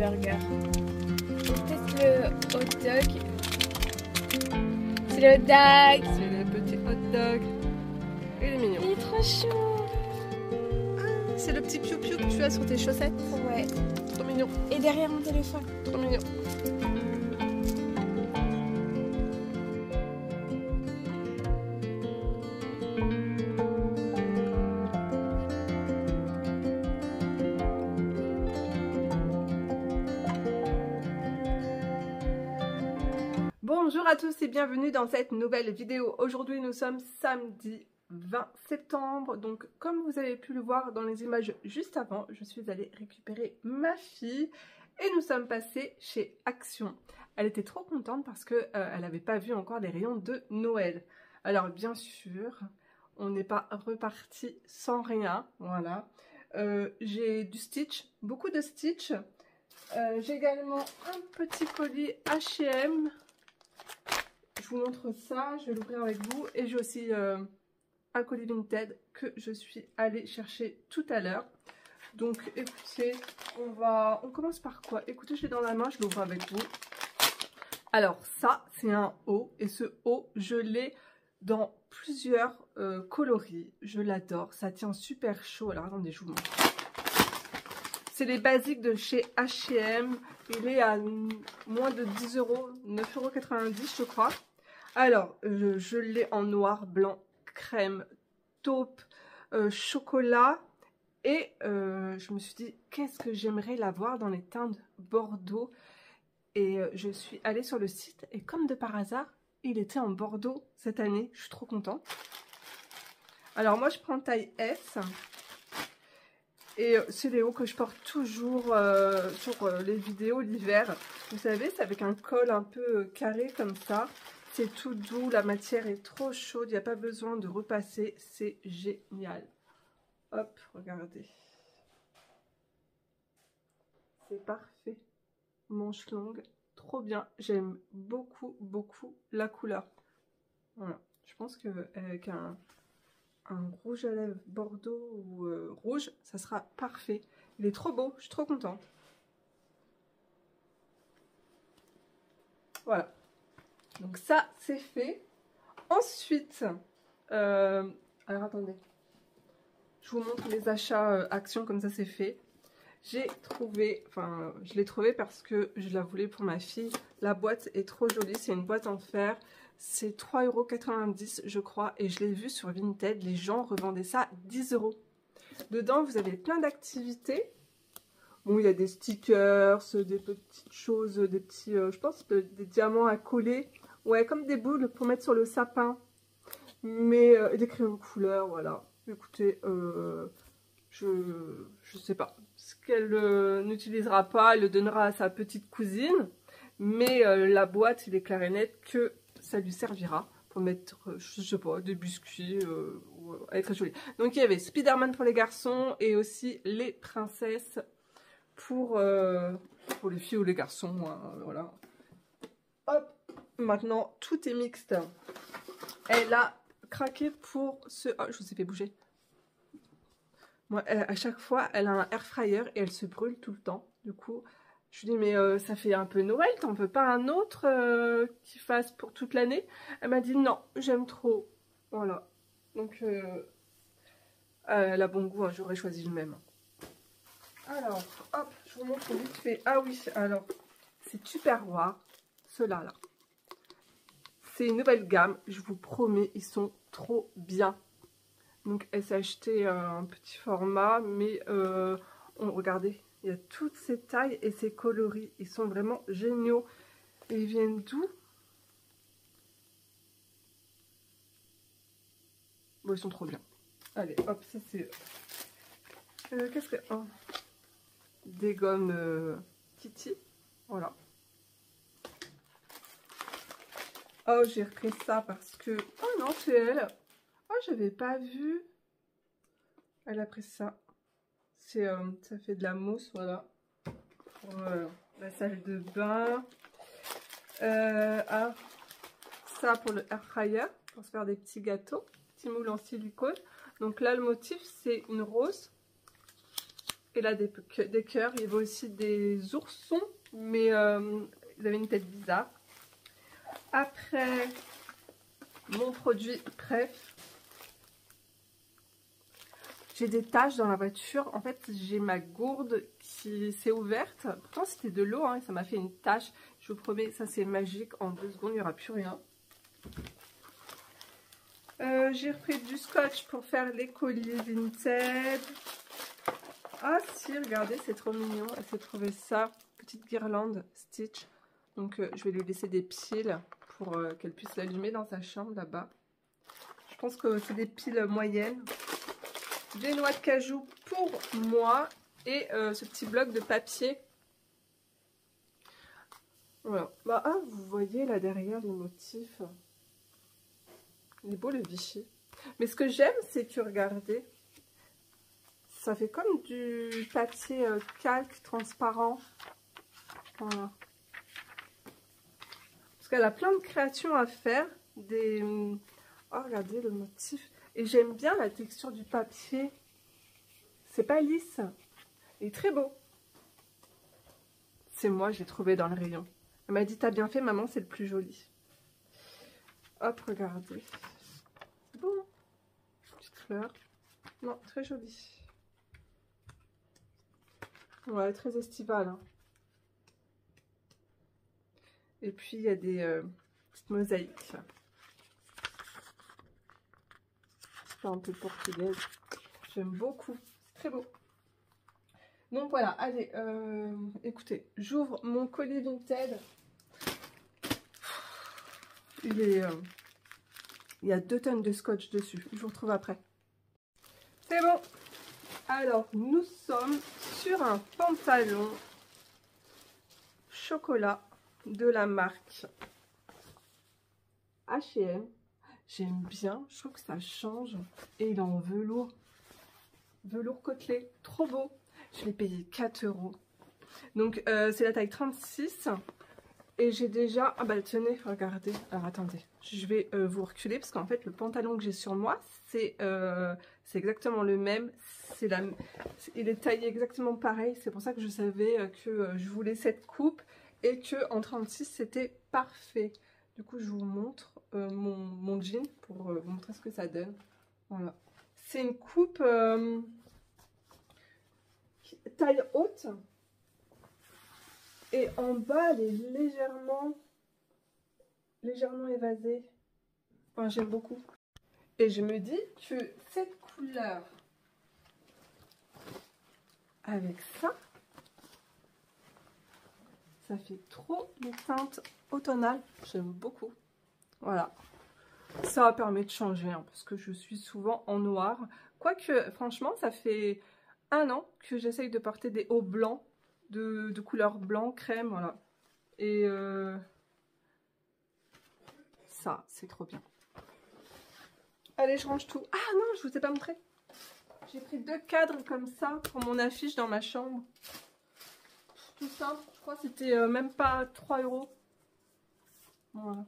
burger. On teste le hot dog. C'est le hot dog. C'est le petit hot dog. Il est mignon. Il est trop chou. Ah, c'est le petit piou-piou que tu as sur tes chaussettes. Ouais. Trop mignon. Et derrière mon téléphone. Trop mignon. Bonjour à tous et bienvenue dans cette nouvelle vidéo. Aujourd'hui nous sommes samedi 20 septembre. Donc comme vous avez pu le voir dans les images juste avant, je suis allée récupérer ma fille et nous sommes passés chez Action. Elle était trop contente parce qu'elle n'avait pas vu encore les rayons de Noël. Alors bien sûr, on n'est pas reparti sans rien. Voilà. J'ai du Stitch, beaucoup de Stitch. J'ai également un petit colis H&M. Je vous montre ça, je vais l'ouvrir avec vous. Et j'ai aussi un colis Vinted que je suis allée chercher tout à l'heure. Donc écoutez, on commence par quoi? Écoutez, je l'ai dans la main, je l'ouvre avec vous. Alors ça, c'est un haut. Et ce haut, je l'ai dans plusieurs coloris. Je l'adore, ça tient super chaud. Alors attendez, je vous montre. C'est les basiques de chez H&M. Il est à moins de 10 €, 9,90 € je crois. Alors, je l'ai en noir, blanc, crème, taupe, chocolat. Et je me suis dit, qu'est-ce que j'aimerais l'avoir dans les teintes Bordeaux. Et je suis allée sur le site et comme de par hasard, il était en Bordeaux cette année. Je suis trop contente. Alors moi, je prends taille S. Et c'est les hauts que je porte toujours sur les vidéos l'hiver. Vous savez, c'est avec un col un peu carré comme ça. C'est tout doux, la matière est trop chaude, il n'y a pas besoin de repasser. C'est génial. Hop, regardez. C'est parfait. Manche longue, trop bien. J'aime beaucoup, beaucoup la couleur. Voilà. Je pense qu'avec un rouge à lèvres bordeaux ou rouge, ça sera parfait. Il est trop beau, je suis trop contente. Voilà. Donc ça, c'est fait. Ensuite, alors attendez. Je vous montre les achats Action, comme ça c'est fait. J'ai trouvé, enfin je l'ai trouvé parce que je la voulais pour ma fille. La boîte est trop jolie, c'est une boîte en fer. C'est 3,90 € je crois et je l'ai vu sur Vinted, les gens revendaient ça 10 €. Dedans vous avez plein d'activités. Bon, il y a des stickers, des petites choses, des petits, je pense, des diamants à coller. Ouais, comme des boules pour mettre sur le sapin. Mais des crayons de couleur, voilà. Écoutez, je sais pas. Ce qu'elle n'utilisera pas, elle le donnera à sa petite cousine. Mais la boîte, il est clair et net que ça lui servira pour mettre, je sais pas, des biscuits. Elle est très jolie. Donc il y avait Spider-Man pour les garçons et aussi les princesses pour les filles ou les garçons. Hein, voilà. Hop, maintenant tout est mixte. Elle a craqué pour ce... Oh, je vous ai fait bouger. Moi, à chaque fois, elle a un air fryer et elle se brûle tout le temps. Du coup, je lui dis, mais ça fait un peu Noël, t'en veux pas un autre qui fasse pour toute l'année? Elle m'a dit, non, j'aime trop. Voilà. Donc, elle a bon goût, hein, j'aurais choisi le même. Alors, hop, je vous montre vite fait. Ah oui, alors, c'est Tupperware, ceux-là, là. C'est une nouvelle gamme, je vous promets, ils sont trop bien. Donc elle s'est acheté un petit format, mais regardez, il y a toutes ces tailles et ces coloris. Ils sont vraiment géniaux. Et ils viennent d'où? Bon, ils sont trop bien. Allez, hop, ça c'est... qu'est-ce que... Oh. Des gommes Kitty. Voilà. Oh, j'ai repris ça parce que... Oh non, c'est elle. Oh, j'avais pas vu. Elle a pris ça. C'est, ça fait de la mousse, voilà. Pour la salle de bain. Ah, ça pour le air fryer, pour se faire des petits gâteaux. Petit moule en silicone. Donc là, le motif, c'est une rose. Et là, des cœurs. Il y avait aussi des oursons, mais ils avaient une tête bizarre. Après, mon produit préf. J'ai des taches dans la voiture. En fait, j'ai ma gourde qui s'est ouverte. Pourtant, c'était de l'eau, hein, et ça m'a fait une tache. Je vous promets, ça c'est magique. En 2 secondes, il n'y aura plus rien. J'ai repris du scotch pour faire les colliers vintage. Ah si, regardez, c'est trop mignon. Elle s'est trouvée ça. Petite guirlande Stitch. Donc, je vais lui laisser des piles pour qu'elle puisse l'allumer dans sa chambre là-bas. Je pense que c'est des piles moyennes. Des noix de cajou pour moi. Et ce petit bloc de papier. Voilà. Bah, ah, vous voyez là derrière les motifs. Il est beau le Vichy. Mais ce que j'aime, c'est que, regardez, ça fait comme du papier calque transparent. Voilà. Parce qu'elle a plein de créations à faire. Des... Oh, regardez le motif. Et j'aime bien la texture du papier. C'est pas lisse. Il est très beau. C'est moi, j'ai trouvé dans le rayon. Elle m'a dit, t'as bien fait, maman, c'est le plus joli. Hop, regardez. C'est beau, hein? Petite fleur. Non, très jolie. Ouais, très estivale. Hein. Et puis, il y a des petites mosaïques. C'est un peu portugaise. J'aime beaucoup. C'est très beau. Donc voilà, allez, écoutez, j'ouvre mon colis Vinted. Il y a 2 tonnes de scotch dessus. Je vous retrouve après. C'est bon. Alors, nous sommes sur un pantalon chocolat de la marque H&M. J'aime bien. Je trouve que ça change. Et il est en velours. Velours côtelé. Trop beau. Je l'ai payé 4 €. Donc, c'est la taille 36. Et j'ai déjà... Ah bah tenez, regardez. Alors attendez, je vais vous reculer parce qu'en fait le pantalon que j'ai sur moi, c'est exactement le même. Il est taillé exactement pareil. C'est pour ça que je savais que je voulais cette coupe et que en 36 c'était parfait. Du coup je vous montre mon jean pour vous montrer ce que ça donne. Voilà. C'est une coupe taille haute. Et en bas, elle est légèrement évasée. Enfin, j'aime beaucoup. Et je me dis que cette couleur, avec ça, ça fait trop les teintes automnales. J'aime beaucoup. Voilà. Ça permet de changer, hein, parce que je suis souvent en noir. Quoique, franchement, ça fait 1 an que j'essaye de porter des hauts blancs. De couleur blanc, crème, voilà. Et ça, c'est trop bien. Allez, je range tout. Ah non, je vous ai pas montré. J'ai pris 2 cadres comme ça pour mon affiche dans ma chambre. Tout simple, je crois que c'était même pas 3 €. Voilà.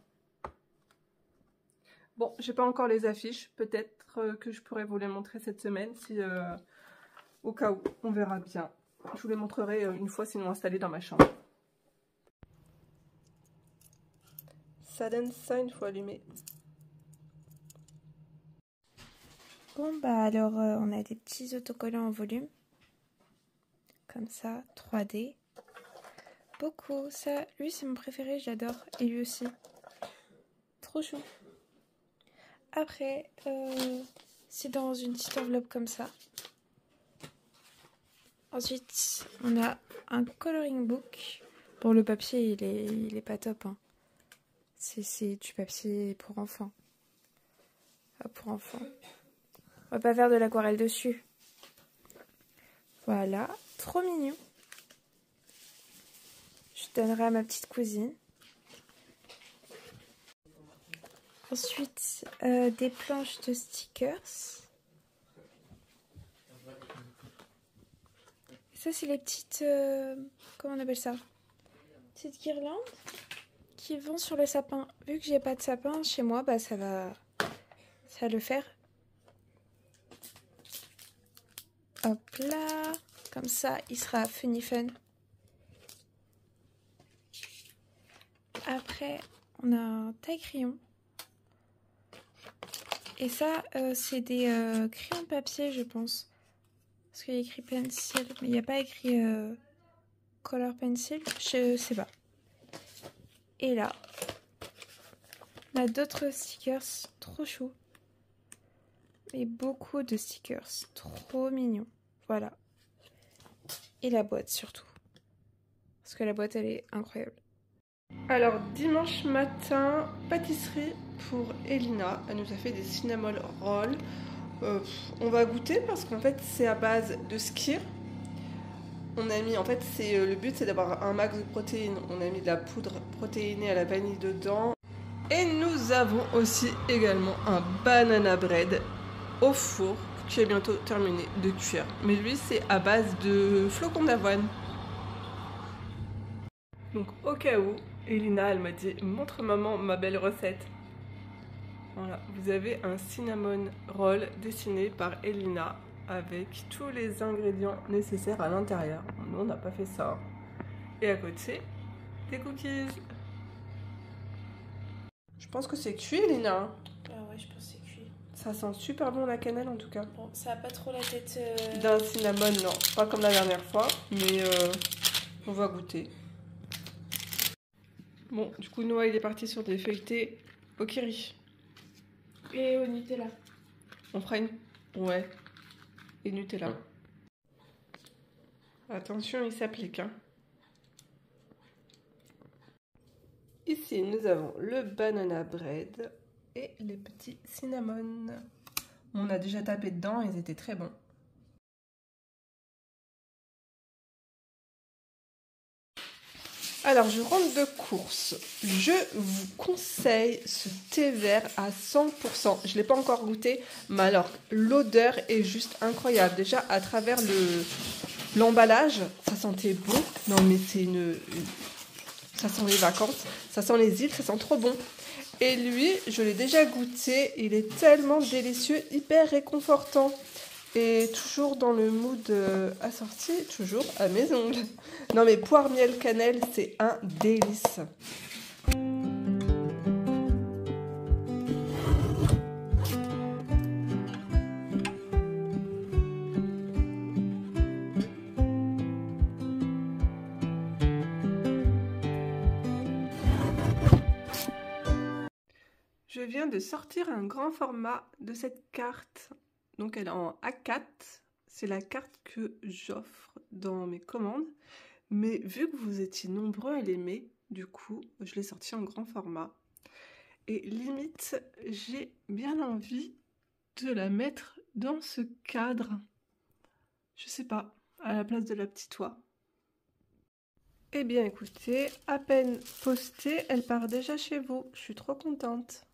Bon, j'ai pas encore les affiches. Peut-être que je pourrais vous les montrer cette semaine, si au cas où, on verra bien. Je vous les montrerai une fois sinon installés dans ma chambre. Ça donne ça une fois allumé. Bon bah alors on a des petits autocollants en volume. Comme ça, 3D. Beaucoup. Ça, lui c'est mon préféré, j'adore. Et lui aussi. Trop chou. Après, c'est dans une petite enveloppe comme ça. Ensuite, on a un coloring book. Bon, le papier, il est pas top. Hein. C'est du papier pour enfants. Pas pour enfants. On va pas faire de l'aquarelle dessus. Voilà, trop mignon. Je donnerai à ma petite cousine. Ensuite, des planches de stickers. Ça, c'est les petites... comment on appelle ça? Petites guirlandes qui vont sur le sapin. Vu que j'ai pas de sapin chez moi, bah ça va le faire. Hop là. Comme ça, il sera funny fun. Après, on a un taille-crayon. Et ça, c'est des crayons de papier, je pense. Parce qu'il y a écrit pencil, mais il n'y a pas écrit color pencil. Je sais pas. Et là, on a d'autres stickers trop choux. Et beaucoup de stickers trop mignons. Voilà. Et la boîte surtout. Parce que la boîte, elle est incroyable. Alors, dimanche matin, pâtisserie pour Elina. Elle nous a fait des cinnamon rolls. On va goûter parce qu'en fait, c'est à base de skyr. On a mis, en fait, le but, c'est d'avoir un max de protéines. On a mis de la poudre protéinée à la vanille dedans. Et nous avons aussi également un banana bread au four qui est bientôt terminé de cuire. Mais lui, c'est à base de flocons d'avoine. Donc, au cas où, Elina, elle m'a dit « Montre maman ma belle recette ». Voilà, vous avez un cinnamon roll dessiné par Elina avec tous les ingrédients nécessaires à l'intérieur. Nous, on n'a pas fait ça. Et à côté, des cookies. Je pense que c'est cuit, Elina. Ah ouais, je pense que c'est cuit. Ça sent super bon la cannelle en tout cas. Bon, ça a pas trop la tête... D'un cinnamon, non. Pas comme la dernière fois, mais on va goûter. Bon, du coup, Noah, il est parti sur des feuilletés au kiri. Et au Nutella. On fera une... Ouais. Et Nutella. Attention, il s'applique. Hein. Ici, nous avons le banana bread et les petits cinnamon. On a déjà tapé dedans, ils étaient très bons. Alors, je rentre de course. Je vous conseille ce thé vert à 100%. Je ne l'ai pas encore goûté, mais alors, l'odeur est juste incroyable. Déjà, à travers l'emballage, ça sentait bon. Non, mais c'est ça sent les vacances, ça sent les îles, ça sent trop bon. Et lui, je l'ai déjà goûté. Il est tellement délicieux, hyper réconfortant. Et toujours dans le mood assorti, toujours à mes ongles. Non mais poire, miel, cannelle, c'est un délice. Je viens de sortir un grand format de cette carte. Donc elle est en A4, c'est la carte que j'offre dans mes commandes. Mais vu que vous étiez nombreux à l'aimer, du coup, je l'ai sortie en grand format. Et limite, j'ai bien envie de la mettre dans ce cadre. Je sais pas, à la place de la petite oie. Eh bien écoutez, à peine postée, elle part déjà chez vous. Je suis trop contente.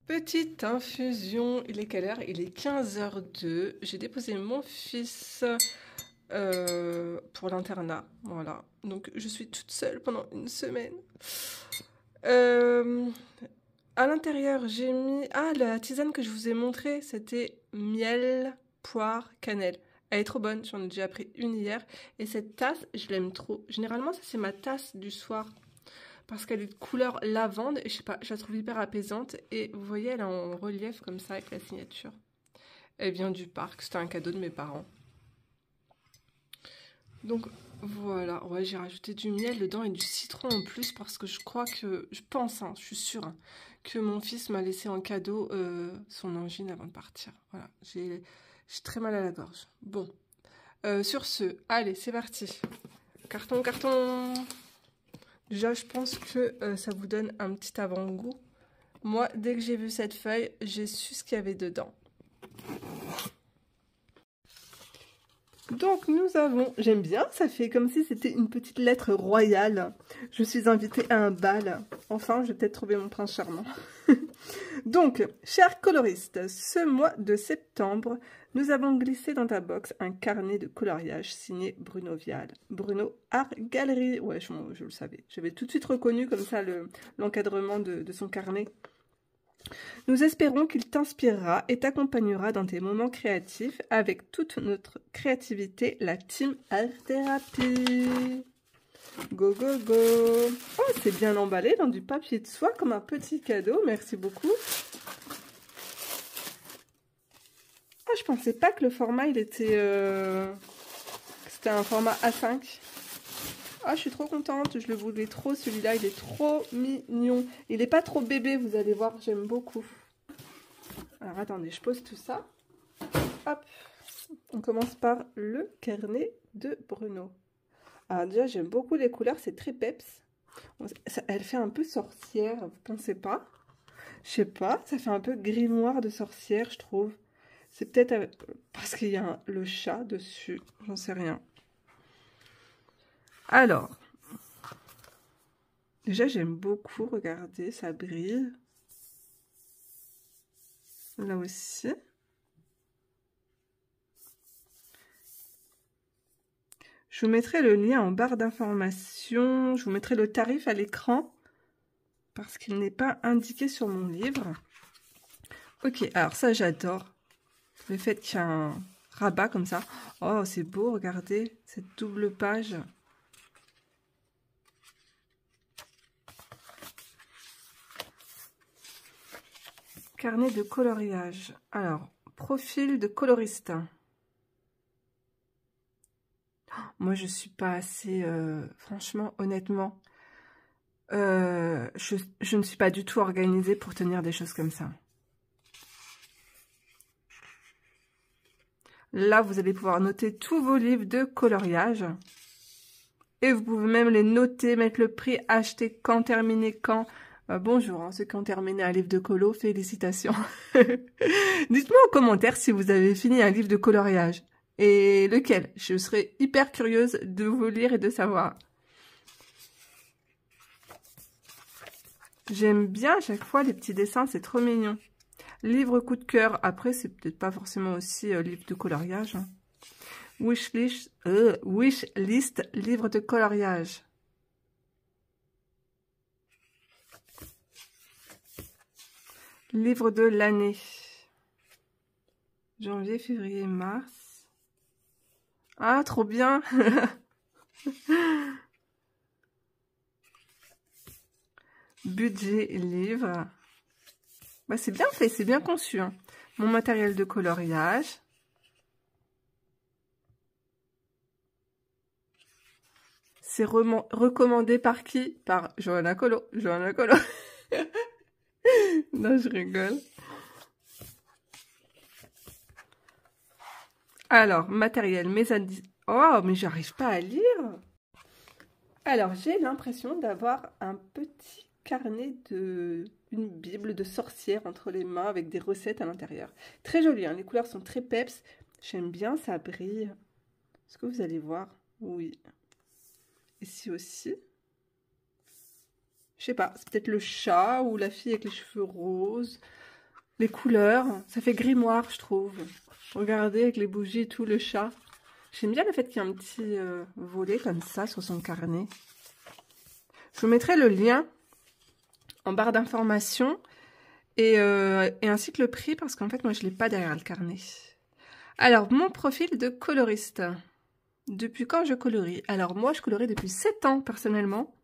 Petite infusion, il est quelle heure? Il est 15h02. J'ai déposé mon fils pour l'internat. Voilà. Donc je suis toute seule pendant une semaine. À l'intérieur, j'ai mis... Ah, la tisane que je vous ai montrée, c'était miel, poire, cannelle. Elle est trop bonne, j'en ai déjà pris une hier. Et cette tasse, je l'aime trop. Généralement, ça c'est ma tasse du soir. Parce qu'elle est de couleur lavande et je sais pas, je la trouve hyper apaisante. Et vous voyez, elle est en relief comme ça avec la signature. Elle vient du parc, c'était un cadeau de mes parents. Donc voilà, ouais, j'ai rajouté du miel dedans et du citron en plus parce que je crois que, je pense, hein, je suis sûre, hein, que mon fils m'a laissé en cadeau son angine avant de partir. Voilà, j'ai très mal à la gorge. Bon, sur ce, allez, c'est parti. Carton, carton. Déjà, je pense que ça vous donne un petit avant-goût. Moi, dès que j'ai vu cette feuille, j'ai su ce qu'il y avait dedans. Donc, nous avons... J'aime bien, ça fait comme si c'était une petite lettre royale. Je suis invitée à un bal. Enfin, je vais peut-être trouver mon prince charmant. Donc, cher coloriste, ce mois de septembre, nous avons glissé dans ta box un carnet de coloriage signé Bruno Vial. Bruno Art Galerie. Ouais, je le savais. J'avais tout de suite reconnu comme ça l'encadrement de son carnet. Nous espérons qu'il t'inspirera et t'accompagnera dans tes moments créatifs avec toute notre créativité, la team Art Thérapie. Go, go, go! Oh, c'est bien emballé dans du papier de soie comme un petit cadeau. Merci beaucoup. Ah, je pensais pas que le format, il était... C'était un format A5. Ah, je suis trop contente. Je le voulais trop, celui-là. Il est trop mignon. Il n'est pas trop bébé, vous allez voir. J'aime beaucoup. Alors, attendez, je pose tout ça. Hop! On commence par le carnet de Bruno. Alors déjà, j'aime beaucoup les couleurs, c'est très peps. Elle fait un peu sorcière, vous pensez pas? Je sais pas, ça fait un peu grimoire de sorcière, je trouve. C'est peut-être parce qu'il y a le chat dessus, j'en sais rien. Alors, déjà j'aime beaucoup, regardez, ça brille. Là aussi. Je vous mettrai le lien en barre d'information. Je vous mettrai le tarif à l'écran parce qu'il n'est pas indiqué sur mon livre. Ok, alors ça j'adore. Le fait qu'il y a un rabat comme ça. Oh, c'est beau, regardez cette double page. Carnet de coloriage. Alors, profil de coloriste. Moi, je suis pas assez... franchement, honnêtement, je ne suis pas du tout organisée pour tenir des choses comme ça. Là, vous allez pouvoir noter tous vos livres de coloriage. Et vous pouvez même les noter, mettre le prix, acheter quand, terminer quand. Bonjour, hein, ceux qui ont terminé un livre de colo, félicitations. Dites-moi en commentaire si vous avez fini un livre de coloriage. Et lequel? Je serais hyper curieuse de vous lire et de savoir. J'aime bien à chaque fois les petits dessins, c'est trop mignon. Livre coup de cœur, après c'est peut-être pas forcément aussi livre de coloriage. Hein. Wishlist, livre de coloriage. Livre de l'année. Janvier, février, mars. Ah, trop bien. Budget livre. Bah, c'est bien fait, c'est bien conçu. Hein. Mon matériel de coloriage. C'est recommandé par qui? Par Johanna Colo. Johanna Colo. Non, je rigole. Alors, matériel, mes indices. Oh, mais j'arrive pas à lire. Alors, j'ai l'impression d'avoir un petit carnet une bible de sorcière entre les mains avec des recettes à l'intérieur. Très joli, hein, les couleurs sont très peps. J'aime bien, ça brille. Est-ce que vous allez voir? Oui. Ici aussi. Je sais pas, c'est peut-être le chat ou la fille avec les cheveux roses. Les couleurs, ça fait grimoire, je trouve. Regardez, avec les bougies et tout, le chat. J'aime bien le fait qu'il y ait un petit volet comme ça sur son carnet. Je vous mettrai le lien en barre d'information et ainsi que le prix parce qu'en fait, moi, je ne l'ai pas derrière le carnet. Alors, mon profil de coloriste. Depuis quand je colorie? Alors, moi, je colorie depuis 7 ans, personnellement.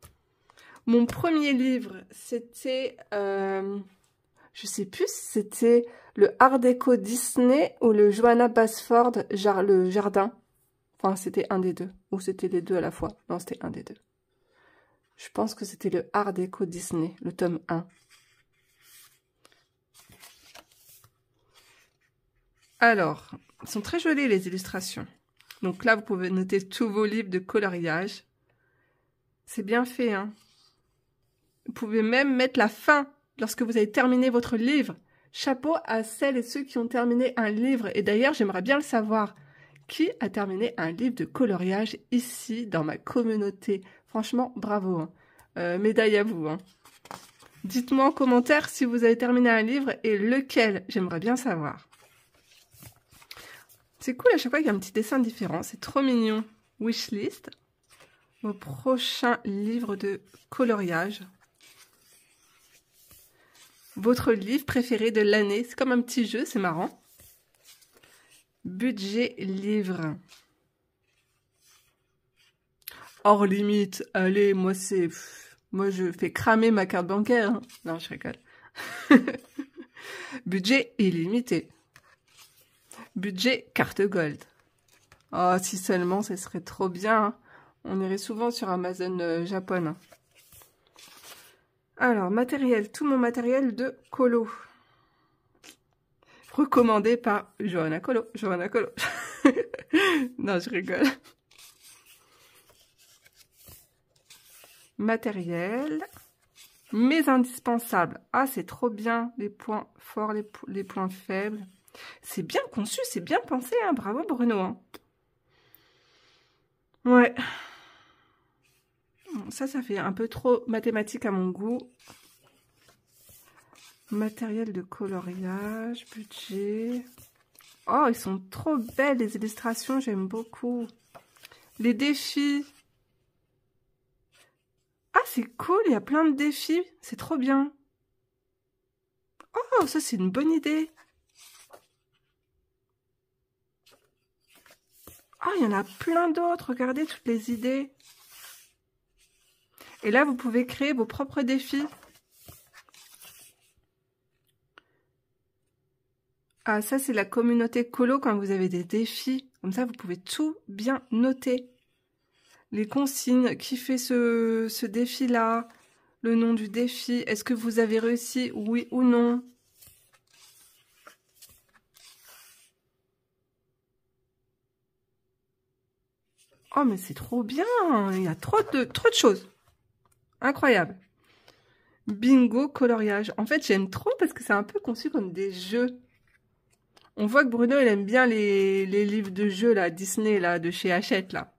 Mon premier livre, c'était... je sais plus si c'était le Art Déco Disney ou le Johanna Basford, le jardin. Enfin, c'était un des deux. Ou c'était les deux à la fois. Non, c'était un des deux. Je pense que c'était le Art Déco Disney, le tome 1. Alors, ils sont très jolis les illustrations. Donc là, vous pouvez noter tous vos livres de coloriage. C'est bien fait, hein. Vous pouvez même mettre la fin lorsque vous avez terminé votre livre. Chapeau à celles et ceux qui ont terminé un livre. Et d'ailleurs, j'aimerais bien le savoir. Qui a terminé un livre de coloriage ici, dans ma communauté? Franchement, bravo. Hein. Médaille à vous. Hein. Dites-moi en commentaire si vous avez terminé un livre et lequel. J'aimerais bien savoir. C'est cool, à chaque fois il y a un petit dessin différent. C'est trop mignon. Wishlist. Au prochain livre de coloriage. Votre livre préféré de l'année. C'est comme un petit jeu, c'est marrant. Budget livre. Hors limite. Allez, moi c'est... Moi je fais cramer ma carte bancaire. Hein. Non, je rigole. Budget illimité. Budget carte gold. Oh, si seulement, ce serait trop bien. Hein. On irait souvent sur Amazon Japon. Alors, matériel. Tout mon matériel de colo. Recommandé par Johanna Colo. Johanna Colo. Non, je rigole. Matériel. Mes indispensables. Ah, c'est trop bien. Les points forts, les points faibles. C'est bien conçu, c'est bien pensé. Hein. Bravo, Bruno. Hein. Ouais. Ça fait un peu trop mathématique à mon goût. Matériel de coloriage, budget. Oh, ils sont trop belles, les illustrations, j'aime beaucoup. Les défis. Ah, c'est cool, il y a plein de défis. C'est trop bien. Oh, ça, c'est une bonne idée. Ah, il y en a plein d'autres. Regardez toutes les idées. Et là, vous pouvez créer vos propres défis. Ah, ça, c'est la communauté colo quand vous avez des défis. Comme ça, vous pouvez tout bien noter. Les consignes, qui fait ce défi-là, le nom du défi, est-ce que vous avez réussi, oui ou non? Oh, mais c'est trop bien, il y a trop de choses. Incroyable. Bingo, coloriage. En fait, j'aime trop parce que c'est un peu conçu comme des jeux. On voit que Bruno, il aime bien les livres de jeux, là, Disney, là, de chez Hachette, là.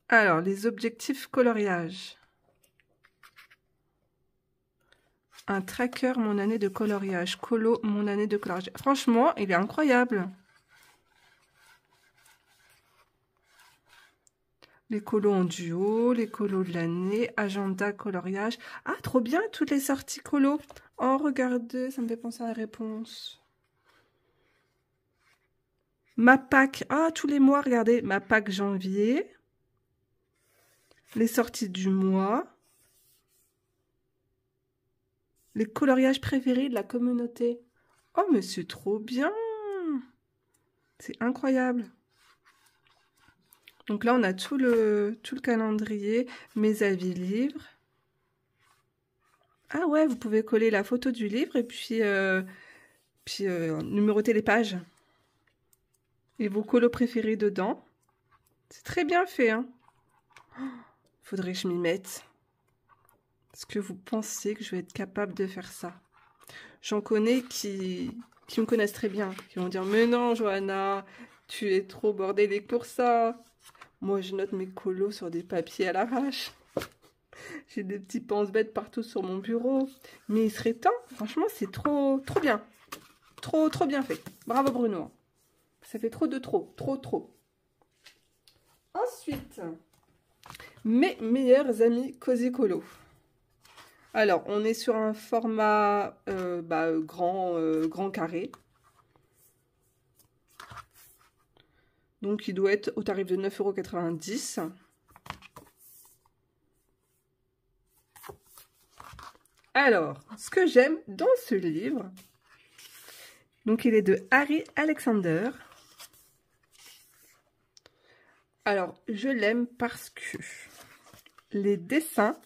Alors, les objectifs coloriage. Un tracker, mon année de coloriage. Colo, mon année de coloriage. Franchement, il est incroyable. Les colos en duo, les colos de l'année, agenda, coloriage. Ah, trop bien, toutes les sorties colos. Oh, regardez, ça me fait penser à la réponse. Ma Pâques. Ah, tous les mois, regardez. Ma Pâques janvier. Les sorties du mois. Les coloriages préférés de la communauté. Oh, mais c'est trop bien. C'est incroyable. Donc là, on a tout le calendrier, mes avis livres. Ah ouais, vous pouvez coller la photo du livre et puis, numéroter les pages. Et vos colos préférés dedans. C'est très bien fait, hein. Faudrait que je m'y mette. Est-ce que vous pensez que je vais être capable de faire ça? J'en connais qui me connaissent très bien, qui vont dire « Mais non, Johanna, tu es trop bordélique pour ça !» Moi, je note mes colos sur des papiers à l'arrache. J'ai des petits pense-bêtes partout sur mon bureau. Mais il serait temps. Franchement, c'est trop bien. Trop bien fait. Bravo, Bruno. Ça fait trop de trop. Trop. Ensuite, mes meilleurs amis Cozy Colo. Alors, on est sur un format grand carré. Donc, il doit être au tarif de 9,90 €. Alors, ce que j'aime dans ce livre, donc il est de Harry Alexander. Alors, je l'aime parce que les dessins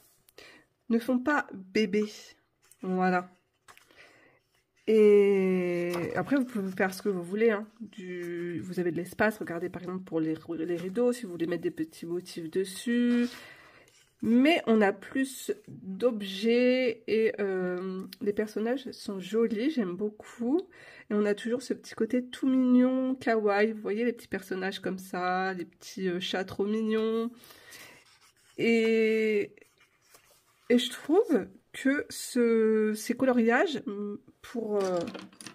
ne font pas bébé. Voilà. Et après, vous pouvez faire ce que vous voulez. Hein. Vous avez de l'espace. Regardez, par exemple, pour les rideaux, si vous voulez mettre des petits motifs dessus. Mais on a plus d'objets et les personnages sont jolis. J'aime beaucoup. Et on a toujours ce petit côté tout mignon, kawaii. Vous voyez les petits personnages comme ça, les petits chats trop mignons. Et Et je trouve que ces coloriages,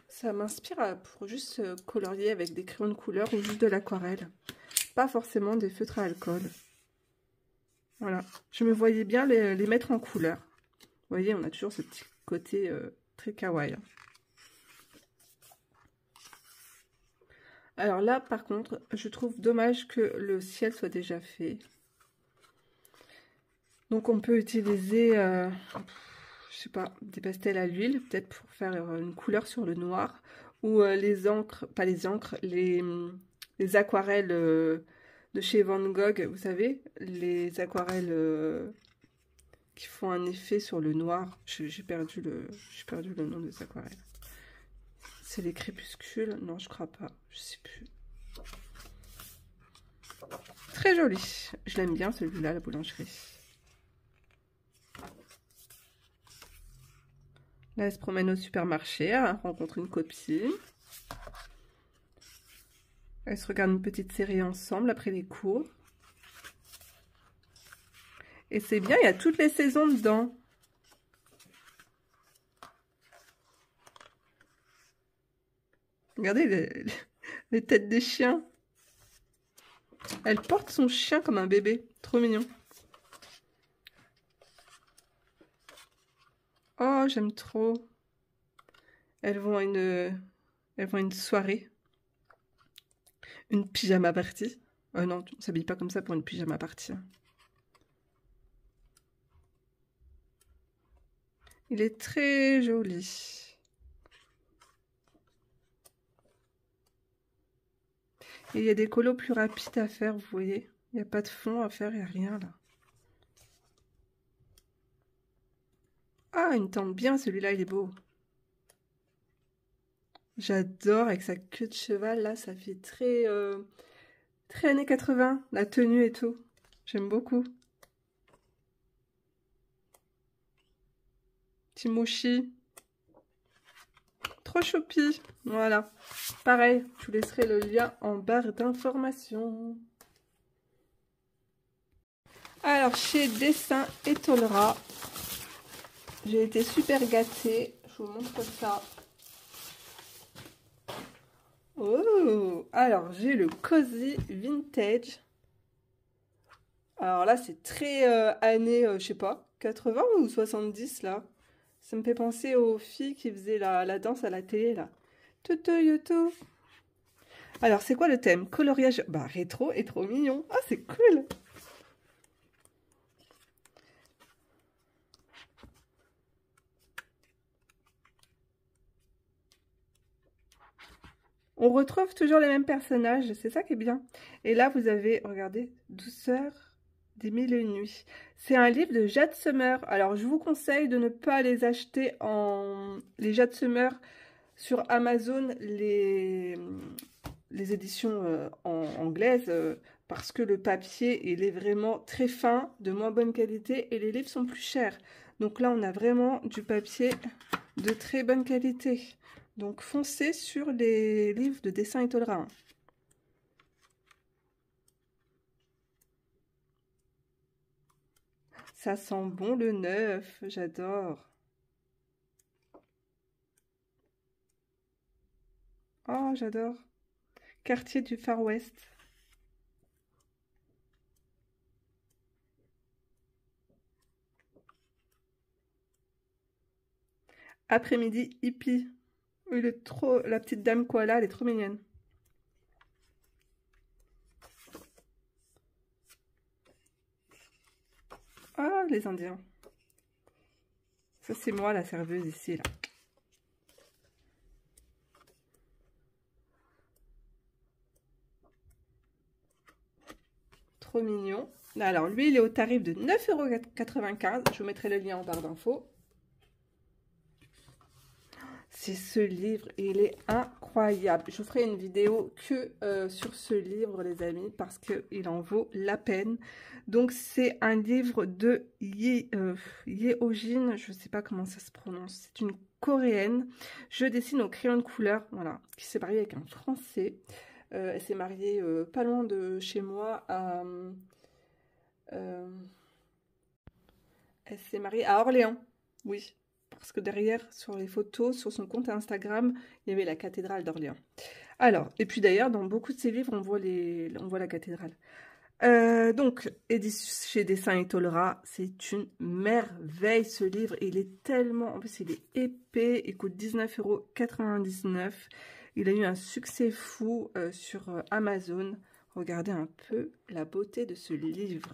ça m'inspire pour juste colorier avec des crayons de couleur ou juste de l'aquarelle. Pas forcément des feutres à alcool. Voilà, je me voyais bien les mettre en couleur. Vous voyez, on a toujours ce petit côté très kawaii. Alors là, par contre, je trouve dommage que le ciel soit déjà fait. Donc on peut utiliser, je sais pas, des pastels à l'huile, peut-être pour faire une couleur sur le noir. Ou les encres, pas les encres, les aquarelles de chez Van Gogh, vous savez, les aquarelles qui font un effet sur le noir. J'ai perdu le nom des aquarelles. C'est les crépuscules? Non, je crois pas. Je sais plus. Très joli. Je l'aime bien celui-là, la boulangerie. Là, elle se promène au supermarché, elle rencontre une copine. Elles se regardent une petite série ensemble après les cours. Et c'est bien, il y a toutes les saisons dedans. Regardez les têtes des chiens. Elle porte son chien comme un bébé. Trop mignon. Oh, j'aime trop. Elles vont à une soirée. Une pyjama party. Non, on ne s'habille pas comme ça pour une pyjama party. Il est très joli. Et il y a des colos plus rapides à faire, vous voyez. Il n'y a pas de fond à faire, il n'y a rien là. Ah, il me tente bien, celui-là, il est beau. J'adore, avec sa queue de cheval, là, ça fait très années 80, la tenue et tout. J'aime beaucoup. Timochi. Trop choupi. Voilà. Pareil, je vous laisserai le lien en barre d'informations. Alors, chez Dessin et Tolera, j'ai été super gâtée. Je vous montre ça. Oh! Alors, j'ai le Cozy Vintage. Alors là, c'est très années, je sais pas, 80 ou 70 là. Ça me fait penser aux filles qui faisaient la danse à la télé là. Tutu YouTube. Alors, c'est quoi le thème? Coloriage, bah rétro et trop mignon. Ah, c'est cool. On retrouve toujours les mêmes personnages, c'est ça qui est bien. Et là, vous avez, regardez, Douceur des mille et une nuits. C'est un livre de Jade Summer. Alors, je vous conseille de ne pas les acheter les Jade Summer sur Amazon, les éditions anglaises, parce que le papier, il est vraiment très fin, de moins bonne qualité, et les livres sont plus chers. Donc là, on a vraiment du papier de très bonne qualité. Donc, foncez sur les livres de Dessin et Tolera. Ça sent bon le neuf, j'adore. Oh, j'adore. Quartier du Far West. Après-midi hippie. Il est trop... La petite dame koala, elle est trop mignonne. Ah, les Indiens. Ça, c'est moi, la serveuse, ici, là. Trop mignon. Alors, lui, il est au tarif de 9,95 €. Je vous mettrai le lien en barre d'infos. C'est ce livre, il est incroyable. Je ferai une vidéo que sur ce livre, les amis, parce qu'il en vaut la peine. Donc, c'est un livre de Yeojin, je ne sais pas comment ça se prononce. C'est une coréenne. Je dessine au crayon de couleur, voilà, qui s'est mariée avec un Français. Elle s'est mariée pas loin de chez moi, Elle s'est mariée à Orléans. Oui, parce que derrière, sur les photos, sur son compte Instagram, il y avait la cathédrale d'Orléans. Alors, et puis d'ailleurs, dans beaucoup de ses livres, on voit la cathédrale. Donc, chez Dessins et Tolera, c'est une merveille ce livre. Il est tellement... En plus, il est épais. Il coûte 19,99 €. Il a eu un succès fou sur Amazon. Regardez un peu la beauté de ce livre.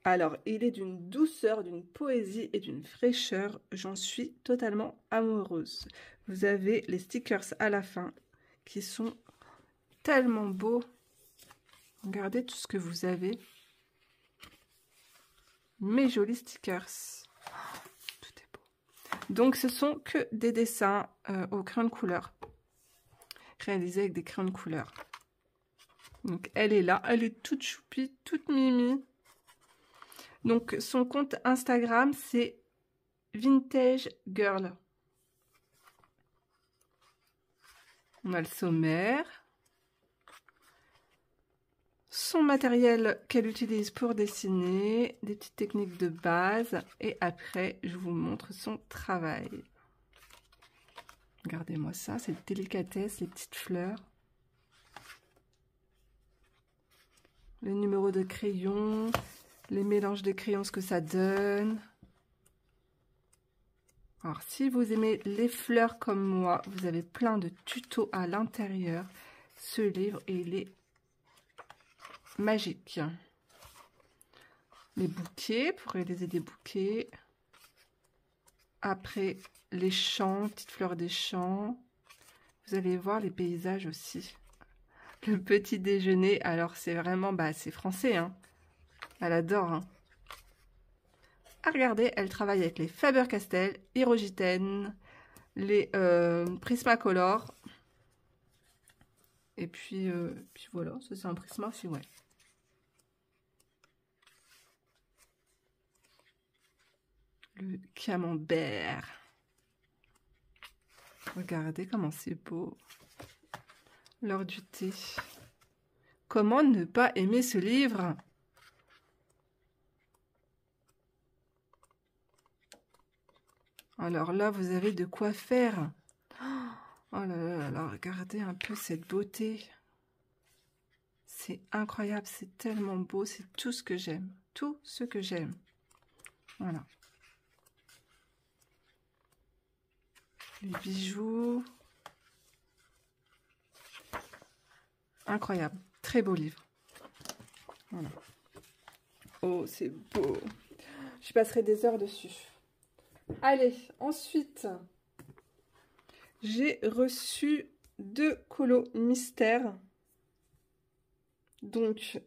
Alors, il est d'une douceur, d'une poésie et d'une fraîcheur. J'en suis totalement amoureuse. Vous avez les stickers à la fin qui sont tellement beaux. Regardez tout ce que vous avez. Mes jolis stickers. Tout est beau. Donc, ce sont que des dessins au crayon de couleur. Réalisés avec des crayons de couleur. Donc, elle est là. Elle est toute choupie, toute mimi. Donc, son compte Instagram, c'est Vintage Girl. On a le sommaire. Son matériel qu'elle utilise pour dessiner. Des petites techniques de base. Et après, je vous montre son travail. Regardez-moi ça, cette délicatesse, les petites fleurs. Les numéros de crayons. Les mélanges de crayons, ce que ça donne. Alors, si vous aimez les fleurs comme moi, vous avez plein de tutos à l'intérieur. Ce livre, il est magique. Les bouquets, pour réaliser des bouquets. Après, les champs, petites fleurs des champs. Vous allez voir les paysages aussi. Le petit déjeuner, alors c'est vraiment, c'est français, hein. Elle adore. Hein. Ah, regardez, elle travaille avec les Faber-Castell, Hirogiten, les Prismacolor. Et puis voilà, ça c'est un Prisma aussi, ouais. Le camembert. Regardez comment c'est beau. L'heure du thé. Comment ne pas aimer ce livre ? Alors là, vous avez de quoi faire. Oh là là là, regardez un peu cette beauté. C'est incroyable, c'est tellement beau, c'est tout ce que j'aime. Tout ce que j'aime. Voilà. Les bijoux. Incroyable, très beau livre. Voilà. Oh, c'est beau. Je passerai des heures dessus. Allez, ensuite, j'ai reçu 2 colos mystères. Donc,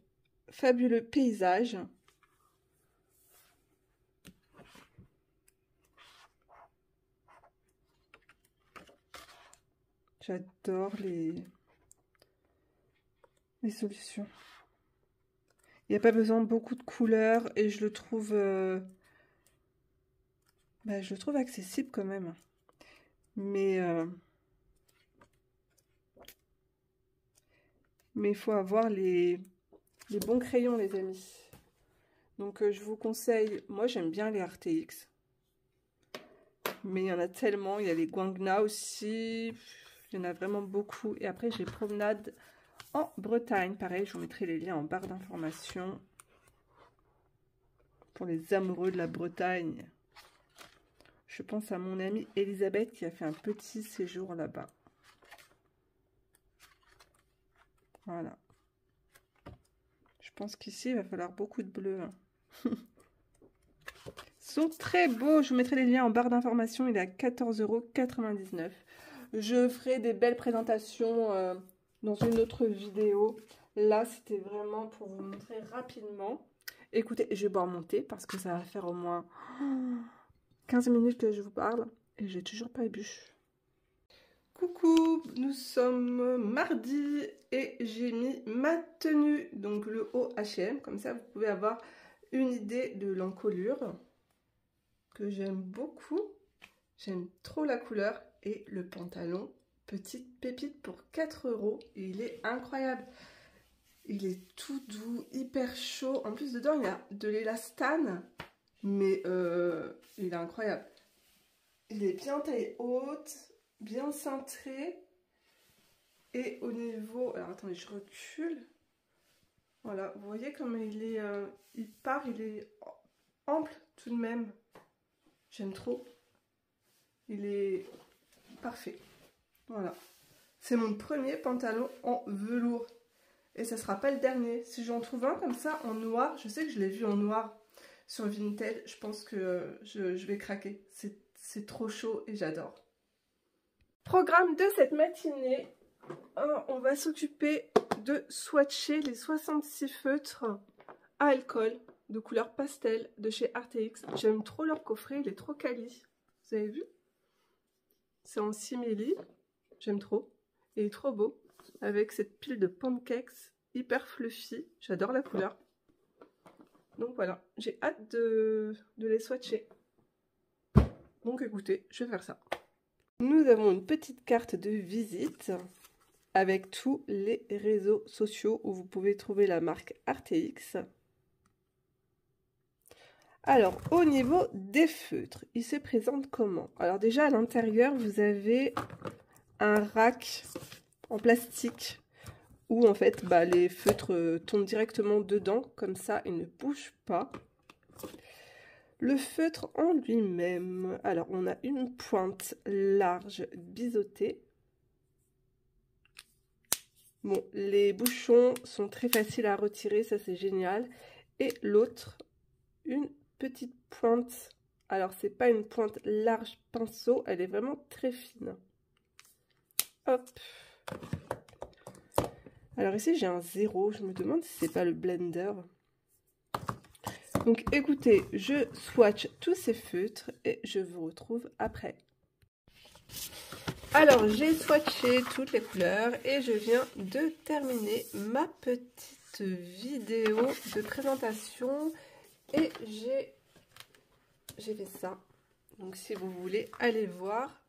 Fabuleux Paysage. J'adore les solutions. Il n'y a pas besoin de beaucoup de couleurs et je le trouve... je le trouve accessible quand même. Mais il faut avoir les bons crayons, les amis. Donc, je vous conseille... Moi, j'aime bien les RTX. Mais il y en a tellement. Il y a les Guangna aussi. Il y en a vraiment beaucoup. Et après, j'ai Promenade en Bretagne. Pareil, je vous mettrai les liens en barre d'informations. Pour les amoureux de la Bretagne. Je pense à mon amie Elisabeth qui a fait un petit séjour là-bas. Voilà. Je pense qu'ici, il va falloir beaucoup de bleu. Hein. Ils sont très beaux. Je vous mettrai les liens en barre d'informations. Il est à 14,99 €. Je ferai des belles présentations dans une autre vidéo. Là, c'était vraiment pour vous montrer rapidement. Écoutez, je vais boire mon thé parce que ça va faire au moins 15 minutes que je vous parle et j'ai toujours pas bu. Coucou, nous sommes mardi et j'ai mis ma tenue, donc le haut H&M, comme ça vous pouvez avoir une idée de l'encolure que j'aime beaucoup. J'aime trop la couleur et le pantalon, petite pépite pour 4 €, il est incroyable. Il est tout doux, hyper chaud. En plus, dedans, il y a de l'élastane. Mais il est incroyable. Il est bien taille haute, bien cintré. Et au niveau... Alors, attendez, je recule. Voilà, vous voyez comme il est... il est ample tout de même. J'aime trop. Il est parfait. Voilà. C'est mon premier pantalon en velours. Et ça sera pas le dernier. Si j'en trouve un comme ça en noir, je sais que je l'ai vu en noir sur Vinted, je pense que je vais craquer. C'est trop chaud et j'adore. Programme de cette matinée, on va s'occuper de swatcher les 66 feutres à alcool de couleur pastel de chez RTX. J'aime trop leur coffret, il est trop quali. Vous avez vu? C'est en simili, j'aime trop. Il est trop beau, avec cette pile de pancakes hyper fluffy. J'adore la couleur. Donc voilà, j'ai hâte de les swatcher. Donc écoutez, je vais faire ça. Nous avons une petite carte de visite avec tous les réseaux sociaux où vous pouvez trouver la marque RTX. Alors, au niveau des feutres, ils se présentent comment? Alors déjà, à l'intérieur, vous avez un rack en plastique où en fait les feutres tombent directement dedans, comme ça ils ne bougent pas. Le feutre en lui-même, alors on a une pointe large biseautée. Bon, les bouchons sont très faciles à retirer, ça c'est génial. Et l'autre, une petite pointe, alors c'est pas une pointe large pinceau, elle est vraiment très fine. Hop. Alors ici j'ai un 0, je me demande si c'est pas le blender. Donc écoutez, je swatch tous ces feutres et je vous retrouve après. Alors j'ai swatché toutes les couleurs et je viens de terminer ma petite vidéo de présentation et j'ai fait ça. Donc si vous voulez aller voir,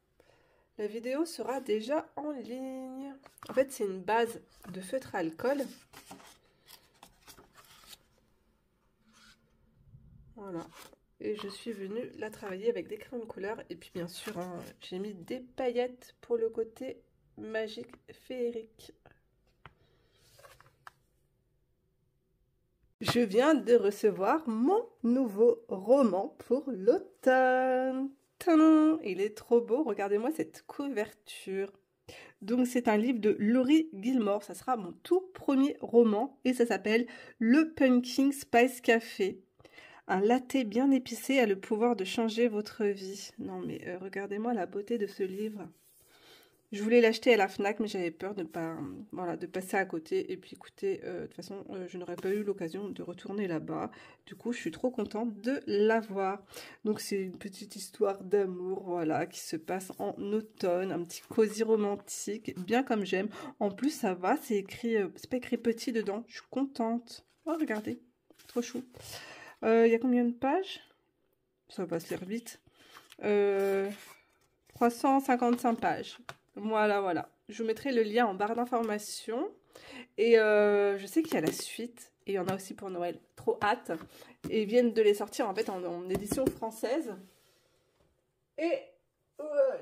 la vidéo sera déjà en ligne. En fait, c'est une base de feutre à alcool. Voilà. Et je suis venue la travailler avec des crayons de couleur. Et puis, bien sûr, hein, j'ai mis des paillettes pour le côté magique féerique. Je viens de recevoir mon nouveau roman pour l'automne. Il est trop beau, regardez-moi cette couverture. Donc c'est un livre de Laurie Gilmore, ça sera mon tout premier roman et ça s'appelle Le Pumpkin Spice Café. Un latte bien épicé a le pouvoir de changer votre vie. Non mais regardez-moi la beauté de ce livre. Je voulais l'acheter à la Fnac, mais j'avais peur de de passer à côté. Et puis écoutez, de toute façon, je n'aurais pas eu l'occasion de retourner là-bas. Du coup, je suis trop contente de l'avoir. Donc c'est une petite histoire d'amour, voilà, qui se passe en automne, un petit cosy romantique, bien comme j'aime. En plus, ça va, c'est pas écrit petit dedans. Je suis contente. Oh, regardez, trop chou. Il y a combien de pages? Ça va se lire vite. 355 pages. Voilà. Je vous mettrai le lien en barre d'informations. Et je sais qu'il y a la suite. Et il y en a aussi pour Noël. Trop hâte. Et ils viennent de les sortir en fait en édition française. Et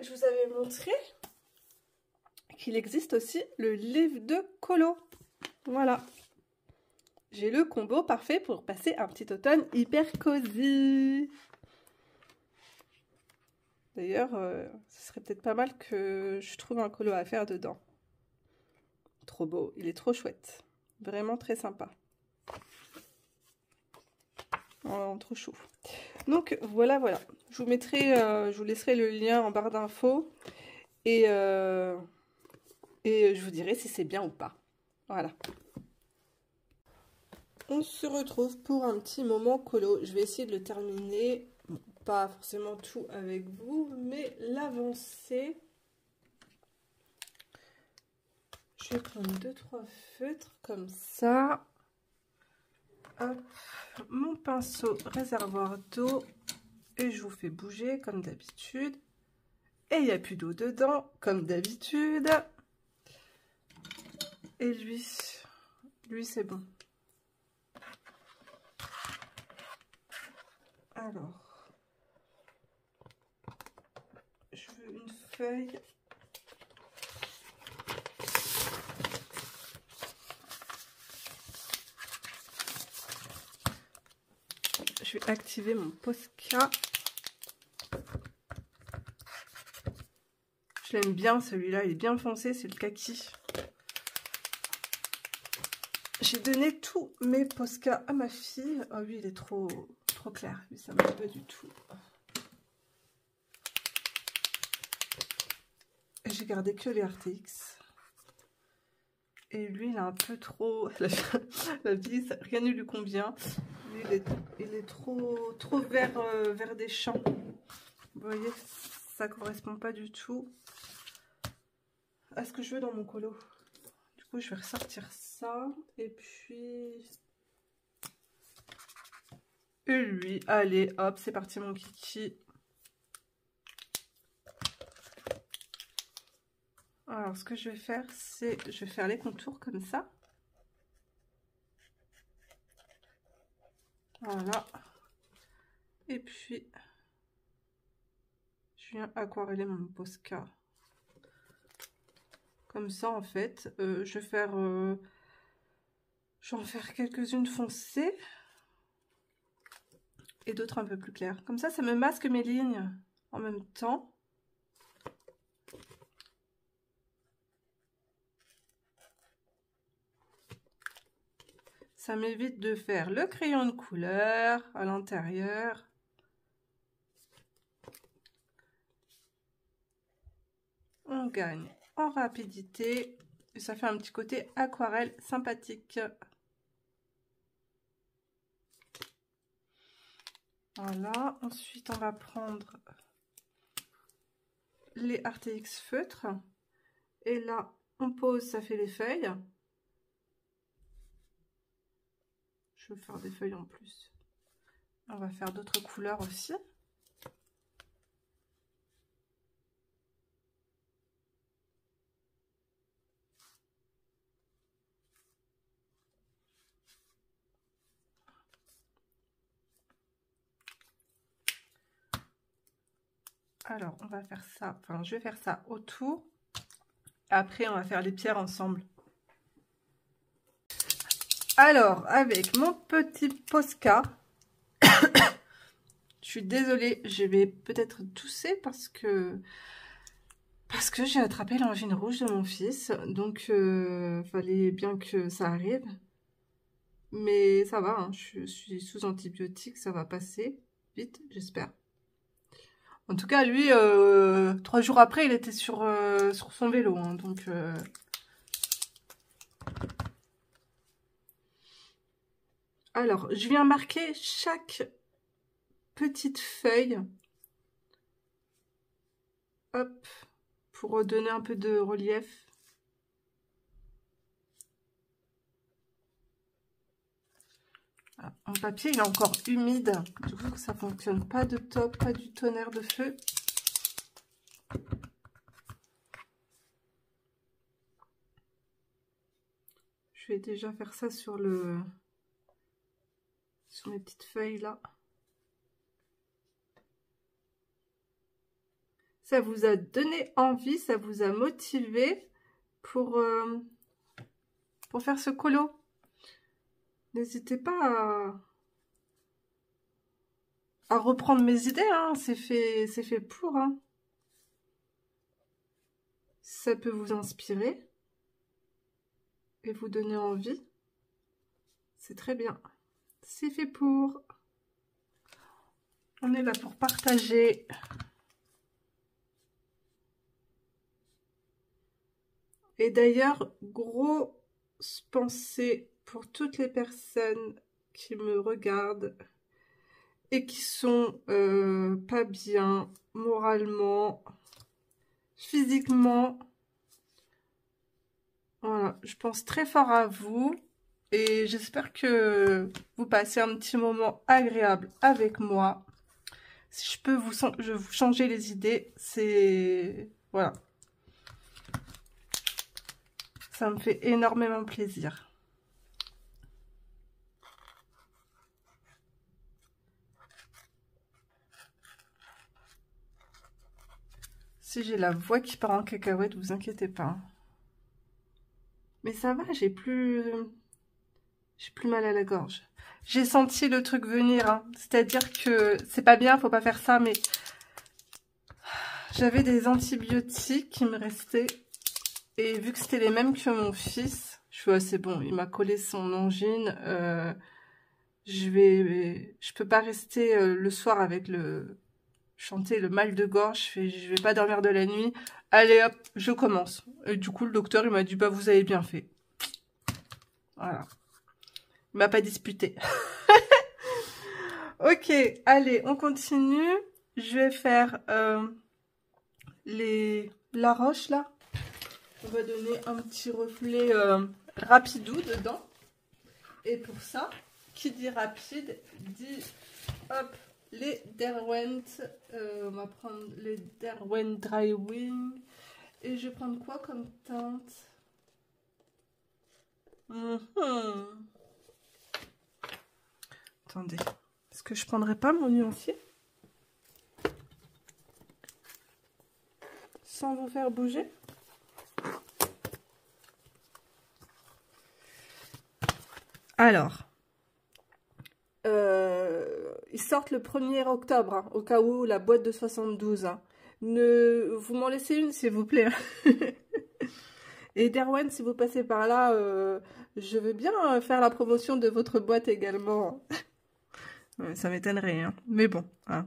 je vous avais montré qu'il existe aussi le livre de colo. Voilà. J'ai le combo parfait pour passer un petit automne hyper cosy. D'ailleurs, ce serait peut-être pas mal que je trouve un colo à faire dedans. Trop beau, il est trop chouette. Vraiment très sympa. Oh, trop chou. Donc voilà. Je vous laisserai le lien en barre d'infos. Et je vous dirai si c'est bien ou pas. Voilà. On se retrouve pour un petit moment colo. Je vais essayer de le terminer. Pas forcément tout avec vous, mais l'avancée. Je vais prendre 2-3 feutres comme ça. Hop, mon pinceau réservoir d'eau et je vous fais bouger comme d'habitude. Et il n'y a plus d'eau dedans comme d'habitude. Et lui, Lui, c'est bon. Alors, je veux une feuille. Je vais activer mon Posca. Je l'aime bien celui-là, il est bien foncé, c'est le kaki. J'ai donné tous mes Posca à ma fille. Oh oui, il est trop clair, lui ça ne va pas du tout. J'ai gardé que les RTX. Et lui, il est un peu trop... La vie, rien ne lui convient. Lui, il est trop vert des champs. Vous voyez, ça ne correspond pas du tout à ce que je veux dans mon colo. Du coup, je vais ressortir ça. Et puis... Et lui, allez, hop, c'est parti mon kiki. Alors, ce que je vais faire, c'est... Je vais faire les contours comme ça. Voilà. Et puis, je viens aquareller mon Posca. Comme ça, en fait, je vais en faire quelques-unes foncées. Et d'autres un peu plus claires. Comme ça me masque mes lignes en même temps. Ça m'évite de faire le crayon de couleur à l'intérieur. On gagne en rapidité. Et ça fait un petit côté aquarelle sympathique. Voilà. Ensuite, on va prendre les RTX feutres. Et là, on pose, ça fait les feuilles. Je vais faire des feuilles en plus. On va faire d'autres couleurs aussi. Alors, on va faire ça. Enfin, je vais faire ça autour. Après, on va faire les pierres ensemble. Alors, avec mon petit Posca, je suis désolée, je vais peut-être tousser parce que j'ai attrapé l'angine rouge de mon fils. Donc, fallait bien que ça arrive. Mais ça va, hein, je suis sous antibiotiques, ça va passer vite, j'espère. En tout cas, lui, 3 jours après, il était sur son vélo. Hein, donc, alors, je viens marquer chaque petite feuille. Hop, pour donner un peu de relief. Ah, mon papier, il est encore humide. Du coup, ça fonctionne pas de top, pas du tonnerre de feu. Je vais déjà faire ça sur mes petites feuilles là. Ça vous a donné envie, ça vous a motivé pour faire ce colo. N'hésitez pas à reprendre mes idées, hein. C'est fait pour. Hein. Ça peut vous inspirer et vous donner envie. C'est très bien. C'est fait pour. On est là pour partager. Et d'ailleurs, grosse pensée pour toutes les personnes qui me regardent et qui sont pas bien moralement, physiquement. Voilà, je pense très fort à vous et j'espère que vous passez un petit moment agréable avec moi. Si je peux vous changer les idées, c'est... Voilà. Ça me fait énormément plaisir. Si j'ai la voix qui part en cacahuète, vous inquiétez pas. Mais ça va, j'ai plus mal à la gorge. J'ai senti le truc venir, hein. C'est-à-dire que c'est pas bien, faut pas faire ça, mais j'avais des antibiotiques qui me restaient. Et vu que c'était les mêmes que mon fils, je suis assez bon, il m'a collé son angine. Je peux pas rester le soir avec chanter le mal de gorge. Je vais pas dormir de la nuit. Allez hop, je commence. Et du coup, le docteur, il m'a dit, bah vous avez bien fait. Voilà. Il m'a pas disputé. Ok, allez, on continue. Je vais faire la roche là. On va donner un petit reflet rapidou dedans. Et pour ça, qui dit rapide, dit hop, les Derwent. On va prendre les Derwent Dry Wing. Et je vais prendre quoi comme teinte? Attendez, est-ce que je prendrais pas mon nuancier sans vous faire bouger? Alors, ils sortent le 1er octobre, hein, au cas où la boîte de 72. Hein. Vous m'en laissez une, s'il vous plaît. Et Derwent, si vous passez par là, je veux bien faire la promotion de votre boîte également. Ça m'étonnerait, hein. Mais bon. Hein.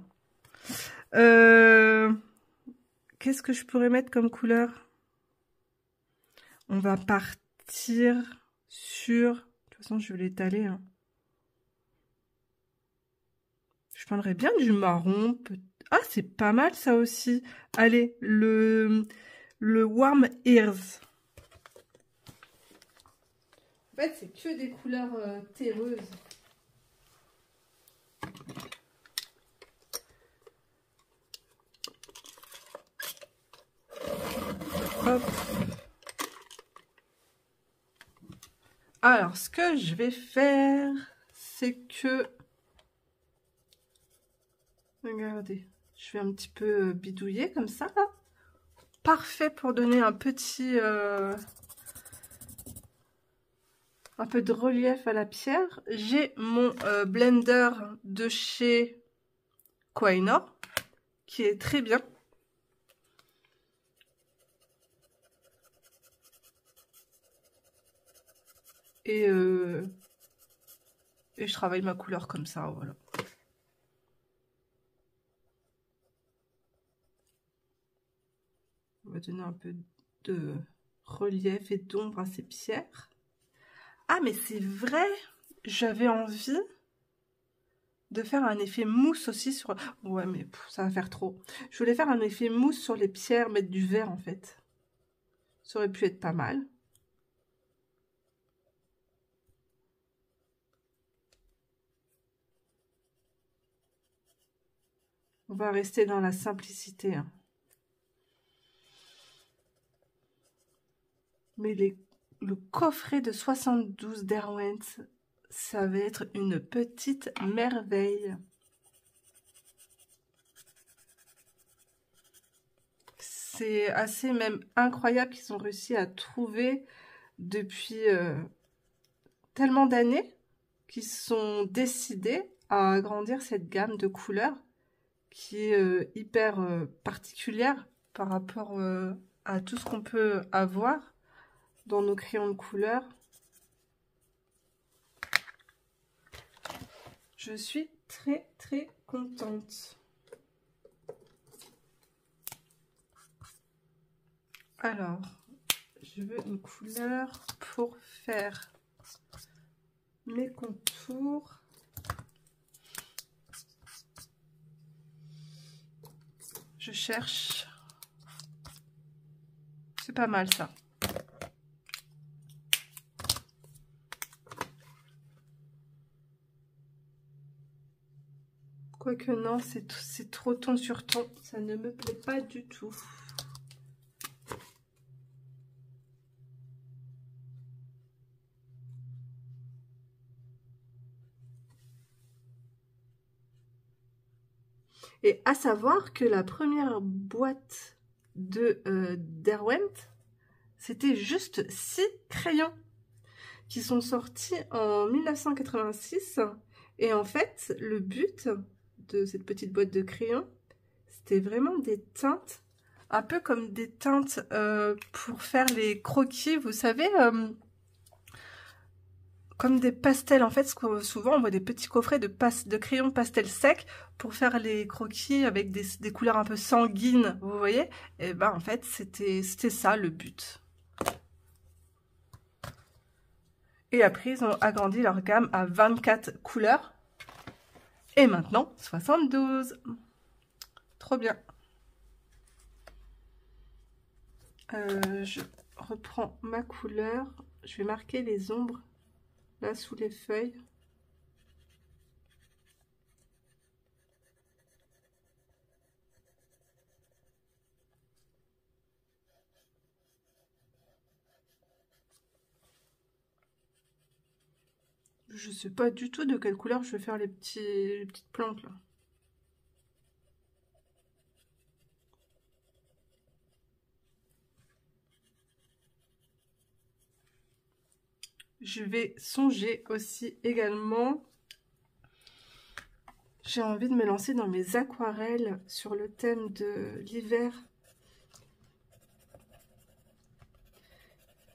Qu'est-ce que je pourrais mettre comme couleur? On va partir sur... De toute façon, je vais l'étaler. Hein. Je prendrais bien du marron. Ah, c'est pas mal ça aussi. Allez, le Warm Ears. En fait, c'est que des couleurs terreuses. Hop. Alors, ce que je vais faire, c'est que... Regardez, je vais un petit peu bidouiller comme ça, là. Parfait pour donner un petit... un peu de relief à la pierre. J'ai mon blender de chez Kohinoor, qui est très bien. Et je travaille ma couleur comme ça, voilà. On va donner un peu de relief et d'ombre à ces pierres. Ah, mais c'est vrai, j'avais envie de faire un effet mousse aussi sur... Ouais, mais ça va faire trop. Je voulais faire un effet mousse sur les pierres, mettre du vert en fait. Ça aurait pu être pas mal. On va rester dans la simplicité. Hein. Mais le coffret de 72 Derwent, ça va être une petite merveille. C'est assez même incroyable qu'ils ont réussi à trouver depuis tellement d'années qu'ils sont décidés à agrandir cette gamme de couleurs qui est hyper particulière par rapport à tout ce qu'on peut avoir dans nos crayons de couleur. Je suis très très contente. Alors, je veux une couleur pour faire mes contours. Je cherche. C'est pas mal ça. Quoique non, c'est trop ton sur ton. Ça ne me plaît pas du tout. Et à savoir que la première boîte de Derwent. C'était juste 6 crayons qui sont sortis en 1986. Et en fait, le but de cette petite boîte de crayons, c'était vraiment des teintes, un peu comme des teintes pour faire les croquis, vous savez, comme des pastels. En fait, souvent on voit des petits coffrets de crayons pastel secs pour faire les croquis avec des couleurs un peu sanguines, vous voyez. Et ben en fait, c'était ça le but. Et après, ils ont agrandi leur gamme à 24 couleurs. Et maintenant, 72. Trop bien. Je reprends ma couleur. Je vais marquer les ombres, là, sous les feuilles. Je sais pas du tout de quelle couleur je vais faire les petites plantes, là. Je vais songer aussi également. J'ai envie de me lancer dans mes aquarelles sur le thème de l'hiver.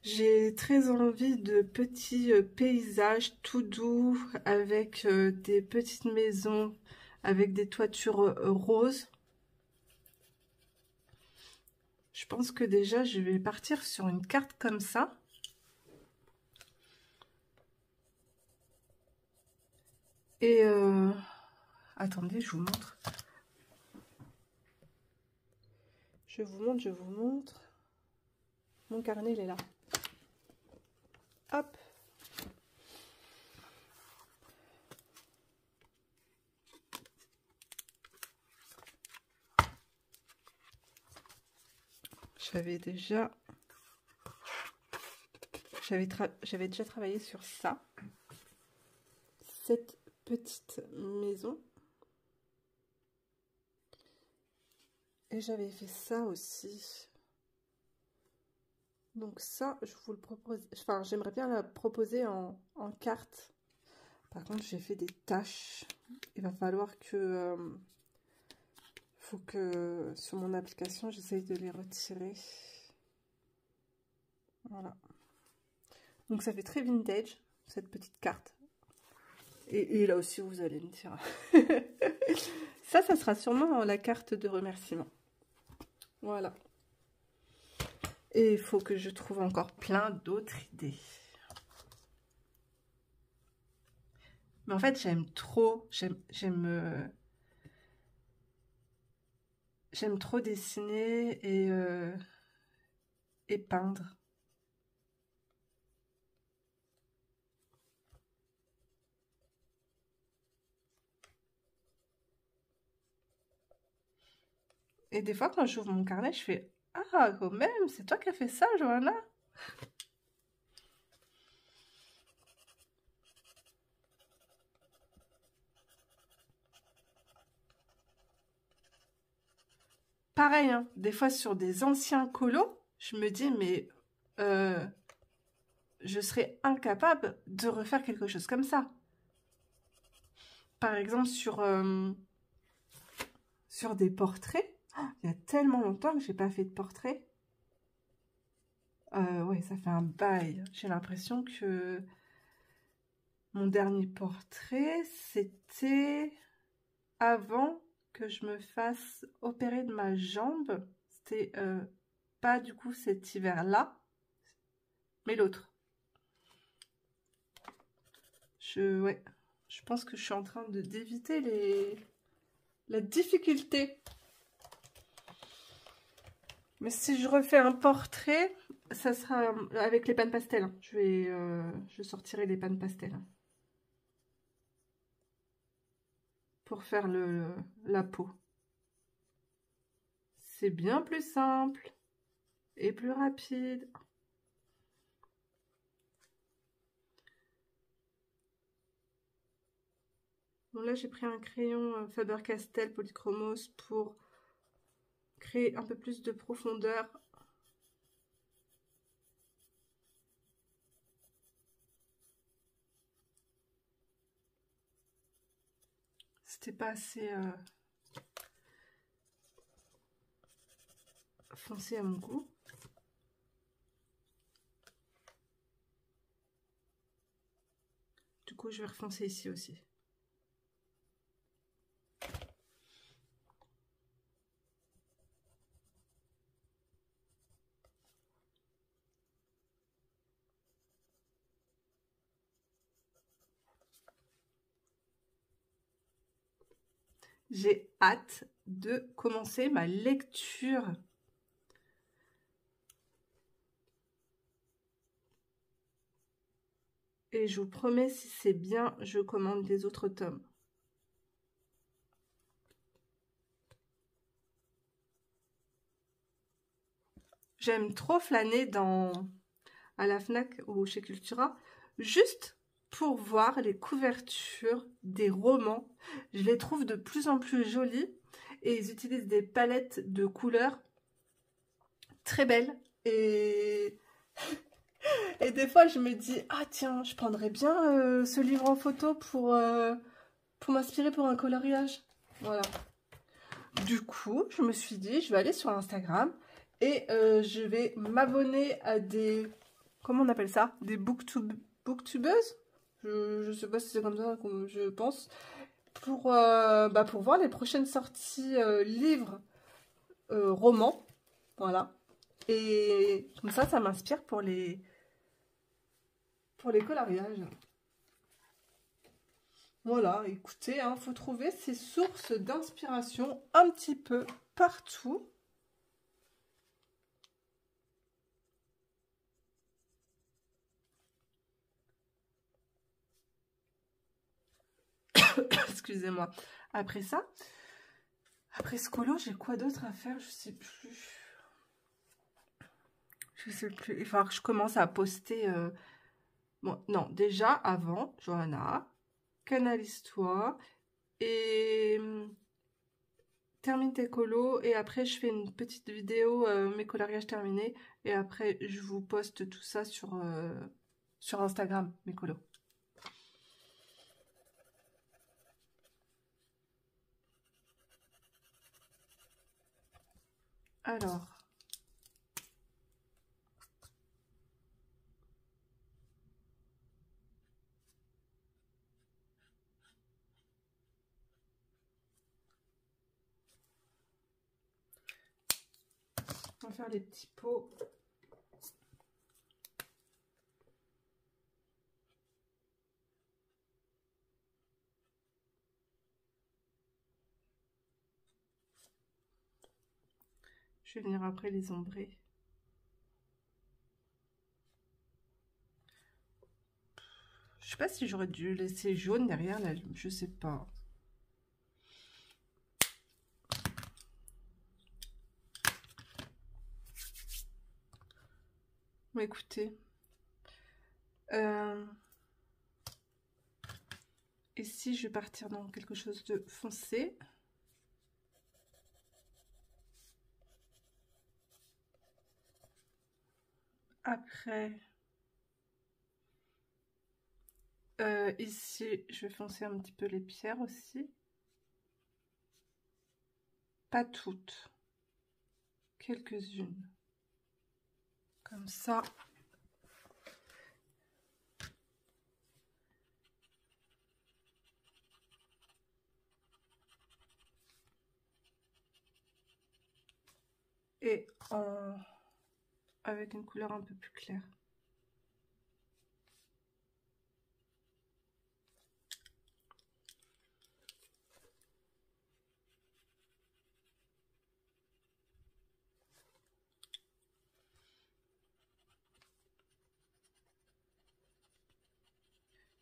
J'ai très envie de petits paysages tout doux avec des petites maisons, avec des toitures roses. Je pense que déjà je vais partir sur une carte comme ça. Et attendez, je vous montre. Je vous montre. Mon carnet, il est là. Hop. J'avais déjà travaillé sur ça. Cette petite maison. Et j'avais fait ça aussi. Donc ça, je vous le propose. Enfin, j'aimerais bien la proposer en carte. Par contre, j'ai fait des taches. Il va falloir que... faut que sur mon application, j'essaye de les retirer. Voilà. Donc ça fait très vintage, cette petite carte. Et là aussi, vous allez me dire. Ça sera sûrement la carte de remerciement. Voilà. Et il faut que je trouve encore plein d'autres idées. Mais en fait, j'aime trop dessiner et peindre. Et des fois, quand j'ouvre mon carnet, je fais « Ah, quand même, c'est toi qui as fait ça, Johanna ?» Pareil, hein, des fois sur des anciens colos, je me dis « Mais je serais incapable de refaire quelque chose comme ça. » Par exemple, sur des portraits. Oh, il y a tellement longtemps que j'ai pas fait de portrait. Ouais, ça fait un bail. J'ai l'impression que mon dernier portrait, c'était avant que je me fasse opérer de ma jambe. C'était pas du coup cet hiver-là, mais l'autre. Ouais, je pense que je suis en train d'éviter la difficulté. Mais si je refais un portrait, ça sera avec les pannes pastel. Je sortirai les pannes pastel. Pour faire la peau. C'est bien plus simple et plus rapide. Bon, là, j'ai pris un crayon Faber-Castell Polychromos pour créer un peu plus de profondeur. C'était pas assez foncé à mon goût. Du coup, je vais refoncer ici aussi. J'ai hâte de commencer ma lecture. Et je vous promets, si c'est bien, je commande les autres tomes. J'aime trop flâner à la Fnac ou chez Cultura, juste pour voir les couvertures des romans. Je les trouve de plus en plus jolies et ils utilisent des palettes de couleurs très belles. Et des fois, je me dis, ah tiens, je prendrais bien ce livre en photo pour m'inspirer pour un coloriage. Voilà. Du coup, je me suis dit, je vais aller sur Instagram et je vais m'abonner à des... Comment on appelle ça? Des booktubeuses? Je sais pas si c'est comme ça que je pense. Pour voir les prochaines sorties livres, romans. Voilà. Et comme ça m'inspire pour les coloriages. Voilà, écoutez, hein, faut trouver ces sources d'inspiration un petit peu partout. Excusez-moi. Après ça, après ce colo, j'ai quoi d'autre à faire? Je sais plus. Je sais plus. Il va falloir que je commence à poster. Bon, non, déjà avant, Johanna, canalise-toi et termine tes colos. Et après, je fais une petite vidéo, mes coloriages terminés. Et après, je vous poste tout ça sur Instagram, mes colos. Alors. On va faire les petits pots. Je vais venir après les ombrer. Je sais pas si j'aurais dû laisser jaune derrière là, je sais pas. Mais écoutez. Ici, je vais partir dans quelque chose de foncé. Après, ici, je vais foncer un petit peu les pierres aussi. Pas toutes. Quelques-unes. Comme ça. Et avec une couleur un peu plus claire.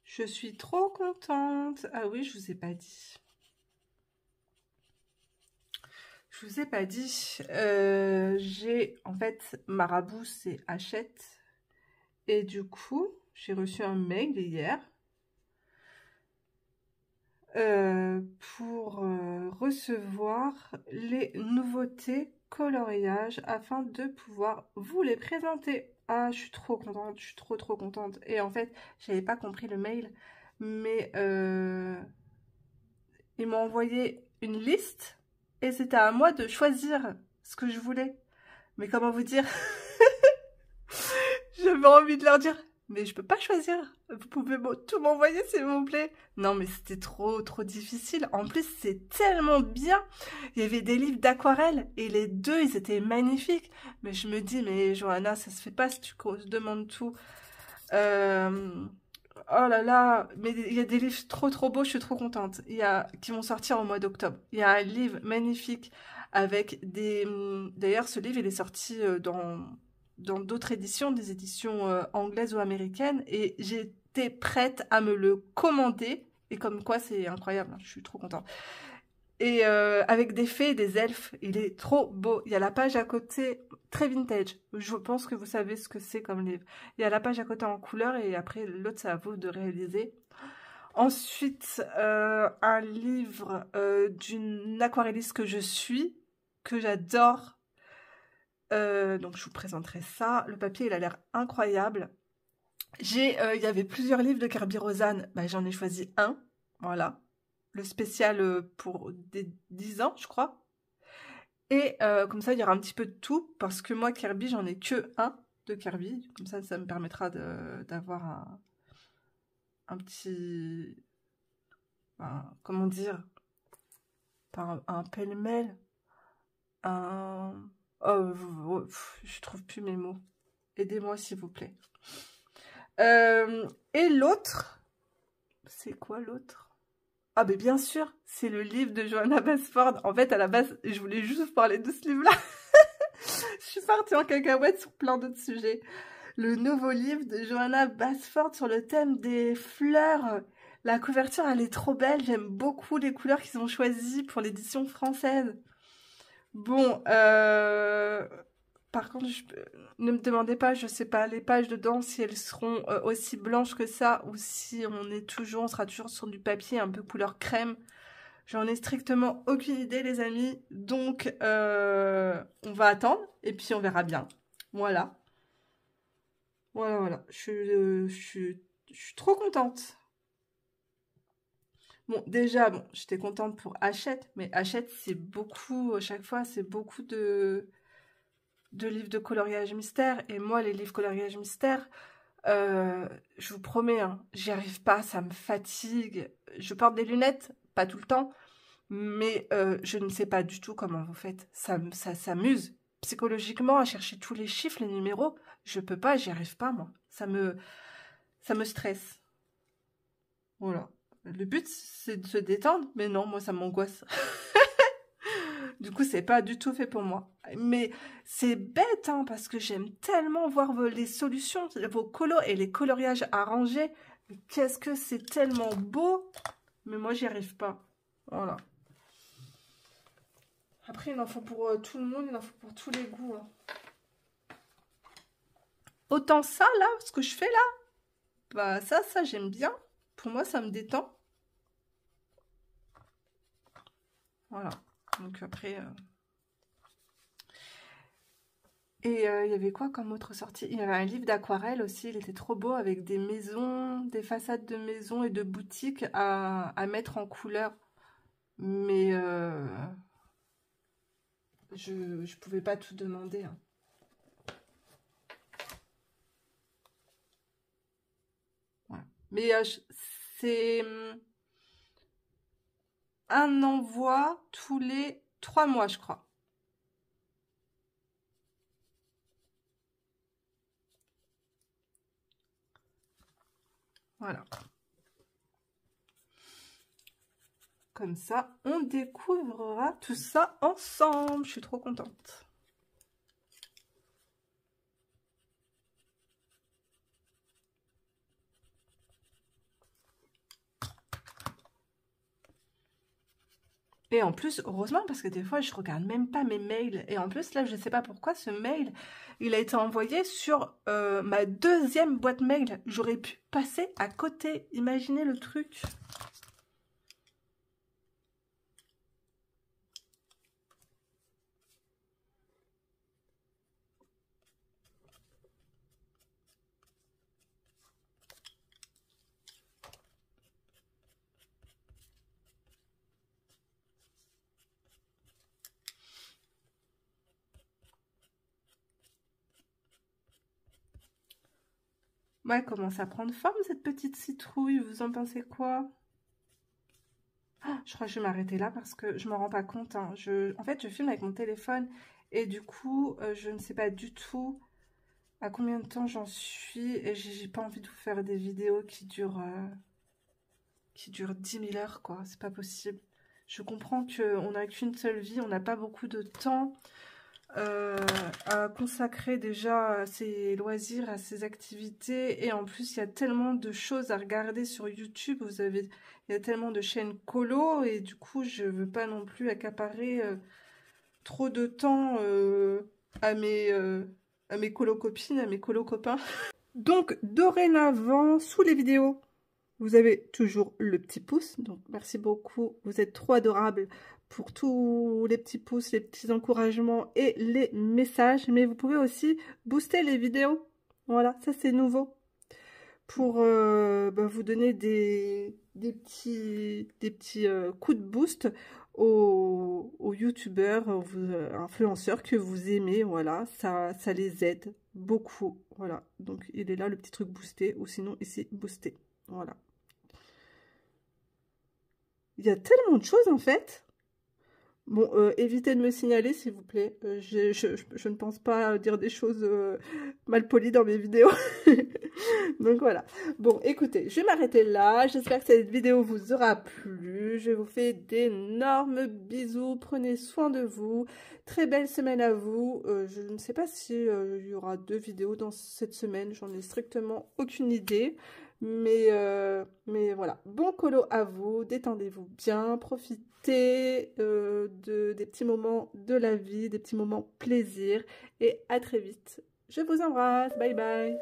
Je suis trop contente. Ah oui, je vous ai pas dit. Je vous ai pas dit. J'ai en fait Marabout, c'est Hachette. Et du coup, j'ai reçu un mail hier pour recevoir les nouveautés coloriage afin de pouvoir vous les présenter. Ah, je suis trop contente, je suis trop contente. Et en fait, j'avais pas compris le mail, mais ils m'ont envoyé une liste et c'était à moi de choisir ce que je voulais. Mais comment vous dire? J'avais envie de leur dire, mais je peux pas choisir. Vous pouvez tout m'envoyer s'il vous plaît. Non mais c'était trop difficile. En plus c'est tellement bien. Il y avait des livres d'aquarelle et les deux ils étaient magnifiques. Mais je me dis mais Johanna ça se fait pas si tu demandes tout. Oh là là, mais il y a des livres trop beaux, je suis trop contente. Qui vont sortir au mois d'octobre. Il y a un livre magnifique avec des... D'ailleurs ce livre il est sorti dans d'autres éditions, des éditions anglaises ou américaines, et j'étais prête à me le commander, et comme quoi c'est incroyable, je suis trop contente. Et avec des fées et des elfes, il est trop beau. Il y a la page à côté, très vintage, je pense que vous savez ce que c'est comme livre. Il y a la page à côté en couleur, et après l'autre c'est à vous de réaliser. Ensuite, un livre d'une aquarelliste que je suis, que j'adore. Donc je vous présenterai ça. Le papier il a l'air incroyable. Il y avait plusieurs livres de Kerby Rosanes, bah, j'en ai choisi un, voilà. Le spécial pour des 10 ans je crois. Et comme ça il y aura un petit peu de tout, parce que moi Kerby j'en ai que un de Kerby. Comme ça me permettra d'avoir un petit... comment dire, un pêle-mêle, oh, je trouve plus mes mots. Aidez-moi s'il vous plaît. Et l'autre, c'est quoi l'autre? Ah mais bien sûr, c'est le livre de Johanna Basford. En fait, à la base, je voulais juste vous parler de ce livre-là. Je suis partie en cacahuète sur plein d'autres sujets. Le nouveau livre de Johanna Basford sur le thème des fleurs. La couverture, elle est trop belle. J'aime beaucoup les couleurs qu'ils ont choisies pour l'édition française. Bon, par contre, ne me demandez pas, je sais pas, les pages dedans, si elles seront aussi blanches que ça, ou si on sera toujours sur du papier un peu couleur crème. J'en ai strictement aucune idée, les amis. Donc, on va attendre, et puis on verra bien. Voilà. Voilà. Je suis trop contente. Bon, déjà, j'étais contente pour Hachette, mais Hachette, c'est beaucoup, à chaque fois, c'est beaucoup de livres de coloriage mystère. Et moi, les livres coloriage mystère, je vous promets, hein, j'y arrive pas, ça me fatigue. Je porte des lunettes, pas tout le temps, mais je ne sais pas du tout comment vous faites. Ça s'amuse psychologiquement à chercher tous les chiffres, les numéros. Je peux pas, j'y arrive pas, moi. Ça me stresse. Voilà. Le but, c'est de se détendre, mais non, moi, ça m'angoisse. Du coup, c'est pas du tout fait pour moi. Mais c'est bête, hein, parce que j'aime tellement voir les solutions, vos colos et les coloriages arrangés. Qu'est-ce que c'est tellement beau. Mais moi, j'y arrive pas. Voilà. Après, il en faut pour tout le monde, il en faut pour tous les goûts. Hein. Autant ça, là, ce que je fais là, bah ça, j'aime bien. Pour moi, ça me détend. Voilà. Donc après... Et il y avait quoi comme autre sortie? Il y avait un livre d'aquarelle aussi, il était trop beau, avec des maisons, des façades de maisons et de boutiques à mettre en couleur. Mais je pouvais pas tout demander. Hein. Voilà. Mais c'est un envoi tous les 3 mois, je crois. Voilà. Comme ça, on découvrira tout ça ensemble. Je suis trop contente. Et en plus, heureusement, parce que des fois, je regarde même pas mes mails. Et en plus, là, je sais pas pourquoi, ce mail, il a été envoyé sur ma 2e boîte mail. J'aurais pu passer à côté. Imaginez le truc. Ouais, elle commence à prendre forme, cette petite citrouille. Vous en pensez quoi? Je crois que je vais m'arrêter là parce que je me rends pas compte. Hein. En fait, je filme avec mon téléphone et du coup, je ne sais pas du tout à combien de temps j'en suis. Et j'ai pas envie de vous faire des vidéos qui durent 10 000 heures, quoi. C'est pas possible. Je comprends qu'on n'a qu'une seule vie, on n'a pas beaucoup de temps à consacrer déjà à ses loisirs, à ses activités. Et en plus, il y a tellement de choses à regarder sur YouTube. Il y a tellement de chaînes colo. Et du coup, je veux pas non plus accaparer trop de temps à mes colo-copines, à mes colo-copains. Donc, dorénavant, sous les vidéos, vous avez toujours le petit pouce. Donc, merci beaucoup. Vous êtes trop adorables pour tous les petits pouces, les petits encouragements et les messages. Mais vous pouvez aussi booster les vidéos. Voilà, ça c'est nouveau. Pour vous donner des petits coups de boost aux youtubeurs, aux influenceurs que vous aimez. Voilà, ça les aide beaucoup. Voilà, donc il est là le petit truc boosté, ou sinon ici boosté. Voilà. Il y a tellement de choses en fait. Bon, évitez de me signaler s'il vous plaît. Je ne pense pas dire des choses mal polies dans mes vidéos. Donc voilà. Bon, écoutez, je vais m'arrêter là. J'espère que cette vidéo vous aura plu. Je vous fais d'énormes bisous. Prenez soin de vous. Très belle semaine à vous. Je ne sais pas si il y aura 2 vidéos dans cette semaine. J'en ai strictement aucune idée. Mais voilà, bon colo à vous, détendez-vous bien, profitez des petits moments de la vie, des petits moments plaisir et à très vite. Je vous embrasse, bye bye.